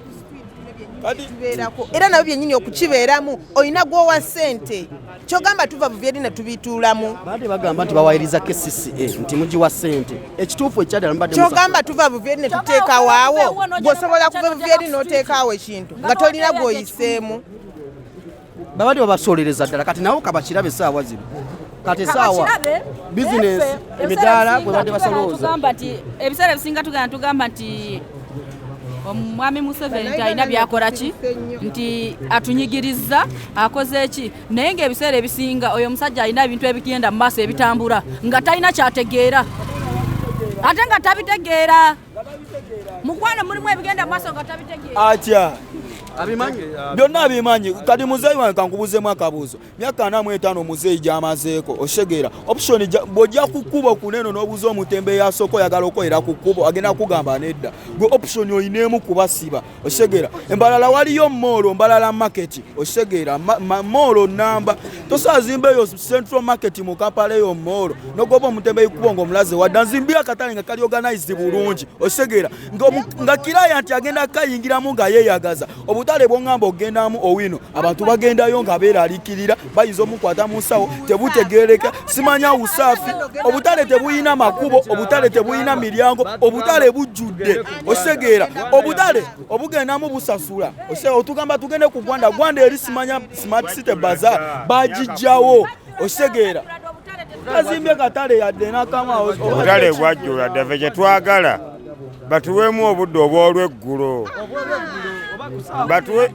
era nabo byennyini okukibeeramu olina gwowa ssente kyogamba tuva buvyeri ne tubituulamu badde bagamba nti bawayiriza KCCA nti mugiwa ssente ekituufu ekyadala mbadde kyogamba tuva buvyeri ne tuteeka waawo gwosobola kuva buvyeri n'oteekaawo ekintu nga tolina gwoyiseemu babadde babasolereza ddala kati nawo kabakirabe essaawa zino kati saawa business emidaala bwe badde basolooza tugamba nti ebiseera ebisinga tugamba nti omwami Museveni alina byakola ki nti atunyigiriza akoze eki naye ng'ebiseera ebisinga oyo omusajja alina ebintu ebigenda mu maaso ebitambula nga talina kyategeera ate nga tabitegeera mukwano mulimu ebigenda mu maaso nga tabitegeera atya abimanyi byonna abimanyi kati muzeeyi wange kankubuzeemu akabuuzo myaka 45 muzeeyi gy'amazeeko oshegeera option bw'ojja ku kkubo kuneno n'obuuza omutembe yasooka oyagala okwera ku kkubo agenda kugamba nedda gwe option oyineemu kubasiba oshegeera embalala waliyo moolo mbalala market oshegeera moolo namba tosazimba eyo central market mu Kampala eyo moolo nogoba omutembe yikubo ng'omulaze wadda nzimbira akatale nga kali organized bulungi oshegeera nga kiraya nti agenda kayingiramu nga yeeyagaza obutale bwongamba ogendamu owino abantu bagendayo nga beeralikirira bayinza omukwata mu nsawo tebutegereka simanya usaafi obutale tebuyina makubo obutale tebuyina miryango obutale bujjudde osegeera obutale obugendamu busasula osegeera otugamba tugende ku gwanda eri simanya smart city bazaar bagijjawo osegeera kazimbye katale yadde nakama obutale bwajjula ddeve kye twagala batuweemu obudde obw'olweggulo batuwe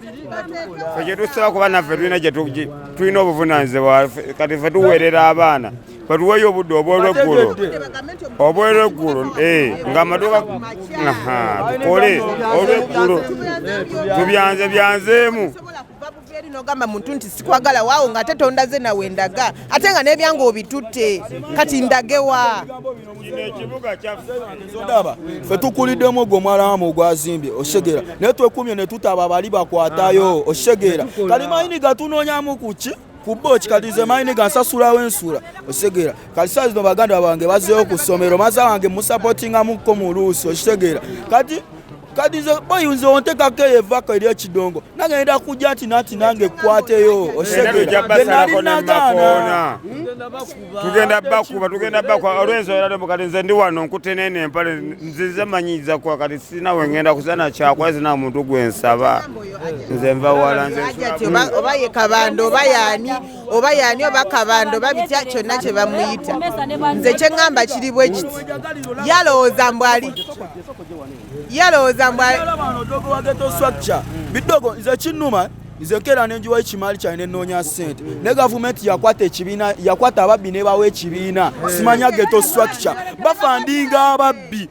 ffe tusaba kuba naffe tulina obuvunaanyizibwa kati ffe tuweerera abaana batuweeyo obudde obw'olweggulo nga amaduuka tukole olweggulo tubyanzeemu nogamba muntu nti sikwagala waawo nga ate tondaze nawe ndaga ate nga n'ebyange obitutte kati ndagewa ekibuga kyaffe ffe tukuliddemu ogwo omwalamu ogwazimbye oshegeera naye twekumye ne tutaba abali bakwatayo oshegeera kali mayini gatunoonyamu kuki kuboki kati nze mayini gansasulawo ensula oshegeera kati saa zino baganda bange bazeeyo ku ssomero maza wange musapotingamuko mu luusi oshegeera kati nze boyinza ontekako evako eri ekidongo nagenda kujja nti nati nange ekwateyo oshegeera tugenda bakuba olwensonga kati nze ndi wano nkutenene empale nzize manyiza kwa kati sina wengenda kusana kyakwa zina muntu gwensaba nze nva wala oba ye kabando oba yaani oba kabando oba bitya kyonna kye bamuyita nze kye ŋŋamba kiri bwe kiti yalowooza dogo wa ghetto structure bidogo nze kinnuma nze nkera nenjiwa ekimali kyalina ennoonya ssente ne gavumenti yakwata ababbi ne bawa ekibiina simanya ghetto structure bafandinga ababbi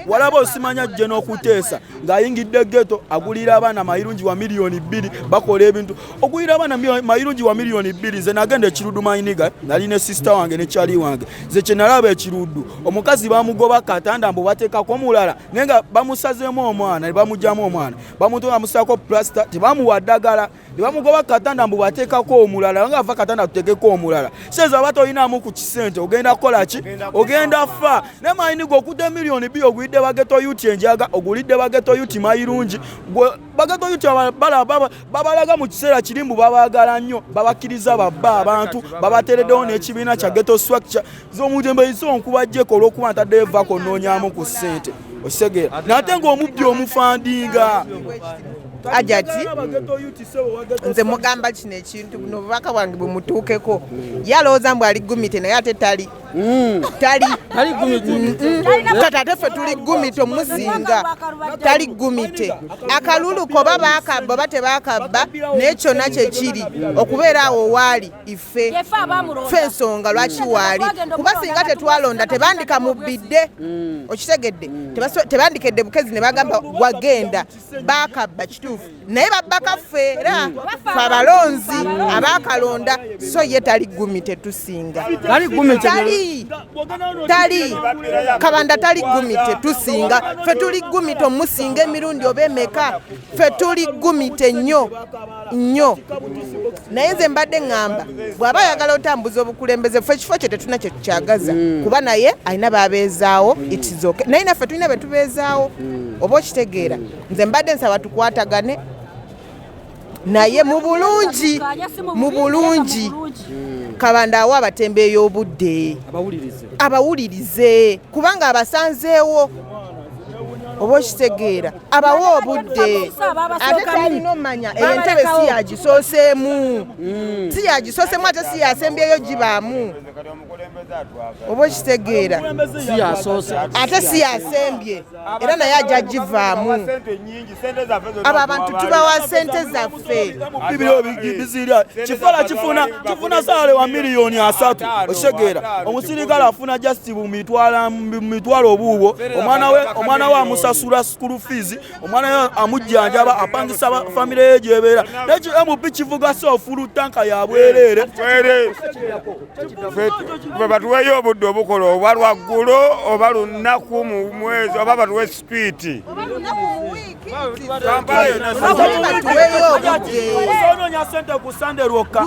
walaba osimanya jje n'okuteesa ng'ayingidde ghetto agulira abaana mayirungi wa miliyoni 2 bakola ebintu ogulira abaana mayirungi wa miliyoni 2 nze nagenda ekiruddu mayiniga nali ne sisita wange ne kyali wange nze kye nalaba ekiruddu omukazi bamugoba katanda mbu bateekako mulala naye nga bamusazeemu omwana ne bamugyamu omwana bamutuula bamusaako plasta tebamuwa ddagala ne bamugoba katanda mbu bateekako omulala nga ava katanda tuteekeko omulala senza aba toyinaamu ku kisente ogenda kukola ki ogenda fa ne mayiniga okudde miliyoni 2 ogulidde bageto yuti enjaga ogulidde bageto yuti mayirungi bageto yuti babalaga mu kiseera kirimbu babaagala nnyo babakiriza babba abantu babateereddewo n'ekibiina kya ghetto structure z'omutembe iso nkubajjeko olw'okuba ntadde evako nnoonyaamu ku ssente osegeera nate ng'omubbi omufandinga ajati nze mugamba kino ekintu buno obubaka bwange bumutuukeko yalowooza mbu ali gumite naye ate tali kati ate ffe tuli gumite omuzinga tali gumite akalulu koba baakabba oba tebaakabba naye kyonna kye kiri okubeera awo waali ffe ensonga lwaki waali kuba singa tetwalonda tebandika mubbidde okitegedde tebandikedde bukezi ne bagamba wagenda baakabba kituufu naye babbaka ffe era fe abalonzi abaakalonda so ye tali gumite tusinga tali kabanda tali gumite tusinga ffe tuli gumite omusinga emirundi oba emeka ffe tuli gumite nnyo naye nze mbadde ŋŋamba bw'aba ayagala otambuza obukulembeze ffe ekifo kye tetuna kye tukyagaza kuba naye alina babeezaawo itizoke naye naffe tulina be tubeezaawo oba okitegeera nze mbadde nsaba tukwatagane naye mu bulungi kabanda awo abatembeeyo obudde abawulirize kubanga abasanzeewo oba okitegeera abawa obudde ate talina omanya eyo entebe si yagisooseemu ate si yasembyeyo gibaamu oba okitegeera ate si yasembye era naye ajja givaamu abo abantu tubawa sente zaffe bizirya kifala kifuna saale wa miliyoni 3 okitegeera omusirikale afuna just mitwalo obuubwo omwana we amusasula school fees omwana we amujjanjaba apangisa famire ye gyebeera nekyo MP kivuga so fulu tanka ya bwereere batuweyo obudde obukola oba lwaggulu oba lunaku mu mwezi oba batuwe street osononya sente ku sande lwokka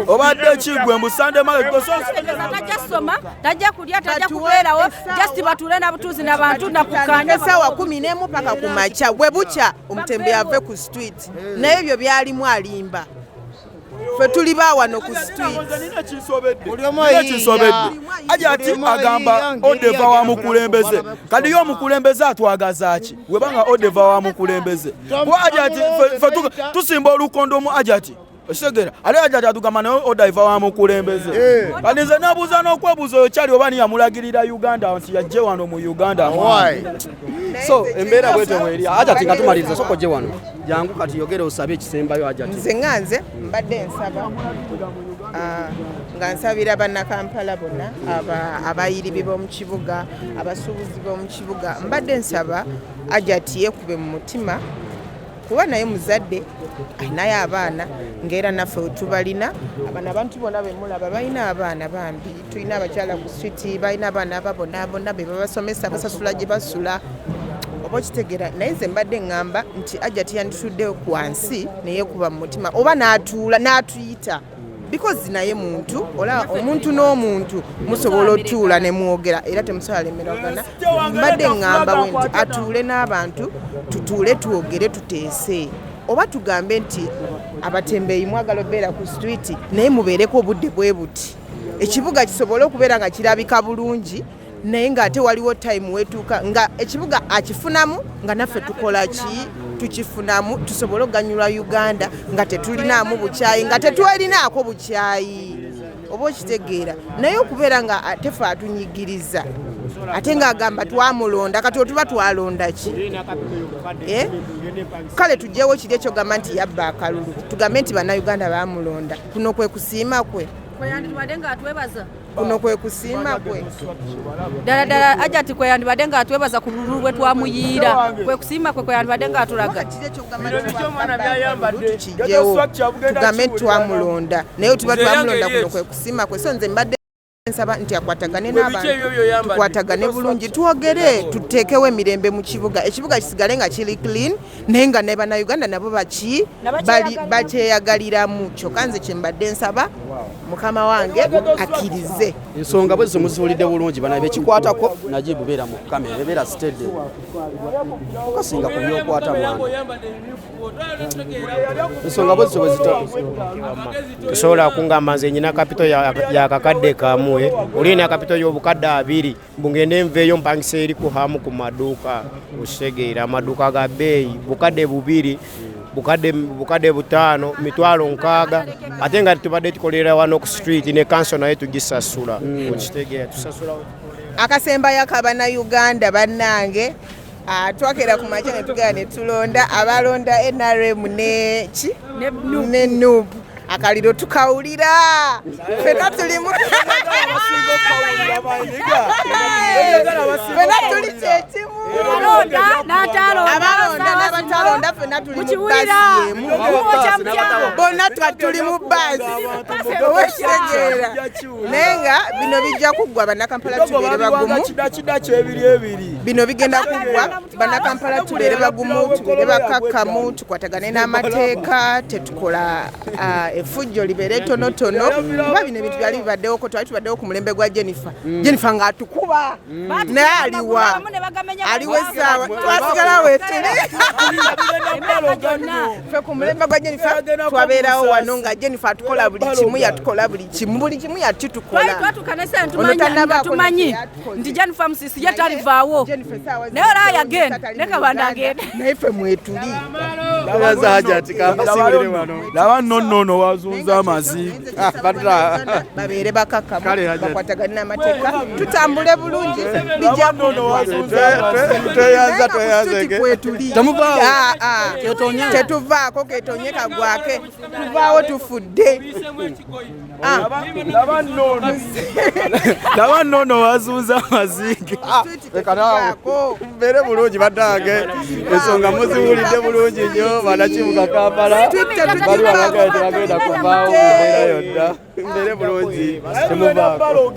obadde kigwe mu sande tajasoma tajja kulya tajja kubeerawo just batuule na butuuzi n'abantu nakukanya sawa 11 paka ku makya bwe bukya omutembe ave ku street naye ebyo byalimu alimba fe tuli bawano ku street ajati agamba odeva wa mukulembeze kadi yo mukulembeze atwagaza ki webanga odeva wa mukulembeze wa ajati tusimba olukondo mu ajati osegera ali ajati atugamba nayo odaiva wa mukulembeze kadi nze nabuuza n'okwebuuza oyo kyali oba niyamulagirira Uganda nti yajje wano mu Uganda so embeera bwete mweri ajati nga tumaliriza soko gye wano jangu kati yogere osabe ekisembayo ajati nze mbadde nsaba nga nsabira bannakampala bonna abayiribi b'omu kibuga abasuubuzi b'omu kibuga mbadde nsaba ajati yekube mu mutima kuba naye muzadde alinayo abaana ng'era naffe tubalina abana abantu bonna bemulaba balina abaana bambi tulina abakyala ku street balina abaana ababonabona be babasomesa basasula gye basula oba okitegeera naye nze mbadde ŋŋamba nti ajati yandituddeyo ku wansi neyekuba mu mutima oba n'atuula n'atuyita because naye muntu ola omuntu n'omuntu musobola otuula ne mwogera era temusobola lemeragana mbadde ŋŋamba bwe nti atuule n'abantu tutuule twogere tuteese oba tugambe nti abatembeeyi mwagala obeera ku street naye mubeereko obudde bwe buti ekibuga kisobole okubeera nga kirabika bulungi naye ng'ate waliwo time wetuuka nga ekibuga akifunamu nga naffe tukola ki tukifunamu tusobole okuganyulwa Uganda nga tetulinaamu bukyayi nga tetwelinaako bukyayi oba okitegeera naye okubeera nga ate fe atunyigiriza ate ng'agamba twamulonda kati otuba twalonda ki kale tugyewo kiri ekyogamba nti yabba akalulu tugambe nti bannayuganda bamulonda kuno kwe kusiima kwe kuno kwe kusiima kwe ddala ajati kwe yandibadde nga atwebaza ku lulu bwe twamuyiira kwe kusiima kwe yandibadde nga atulaga tukijjewo tugambe nti twamulonda naye tuba twamulonda kuno kwe kusiima kwe so nze mbadde nsaba nti akwatagane n'abantu tukwatagane bulungi twogere tuteekewo emirembe mu kibuga ekibuga kisigale nga kiri clean naye nga ne bannayuganda nabo bakyeyagaliramu kyokka nze kye mbadde nsaba mukama wange akkirize ensonga bwe zimuziwulidde bulungi banabe ekikwatako naye bubeera mu kamera ebeera stede okasinga ku byokwata mwana ensonga bwe tosobola kungamba nze nyina kapito ya kakadde kamu olina kapito y'obukadde 2 mbungende nveeyo mpangisa eri kuhamu ku maduuka okutegeera amaduuka ga bbeeyi bukadde 2 bukadde 5 mitwalo 6 ate nga tubadde tukolera wano ku street ne kanso naye tugisasula okitegeera tusasula akasembayo k'Abannayuganda bannange twakera ku makya ne tugenda ne tulonda abalonda NRM ne NUP akaliro tukawulira fena tulimu fena tuli kyetimu abalonda n'abatalonda fena tuli mu basi emu bonna tuli mu basi owekitegeera naye nga bino bijja kuggwa bannakampala tubeere bagumu bino bigenda kuggwa bannakampala tubeere bagumu tubeere bakakkamu tukwatagane n'amateeka tetukola efujjo libeere tonotono kuba bino ebintu byali bibaddewo ko twali tubaddewo ku mulembe gwa Jennifer ng'atukuba naye aliwo essaawa twasigala wetuli fe ku mulembe gwa Jennifer twabeerawo wano nga Jennifer atukola buli kimu yatukola buli kimu yatitukola tumanyi nti Jennifer Musisi ye talivaawo naye olaba yagenda leka banda agenda naye ffe mwetuli laba nnono wazunza amazigi babeere bakakamu bakwatagane n'amateeka tutambule bulungi bijjakwetuli tetuvaako ketonye kagwake tuvaawo tufudde laba nnono wazunza amazigi mbeere bulungi baddange ensonga muziwulidde bulungi nnyo banakibuga Kampala bali wabagaye tebagenda kuvaawo mbeera yonna mbeere bulungi temuvaako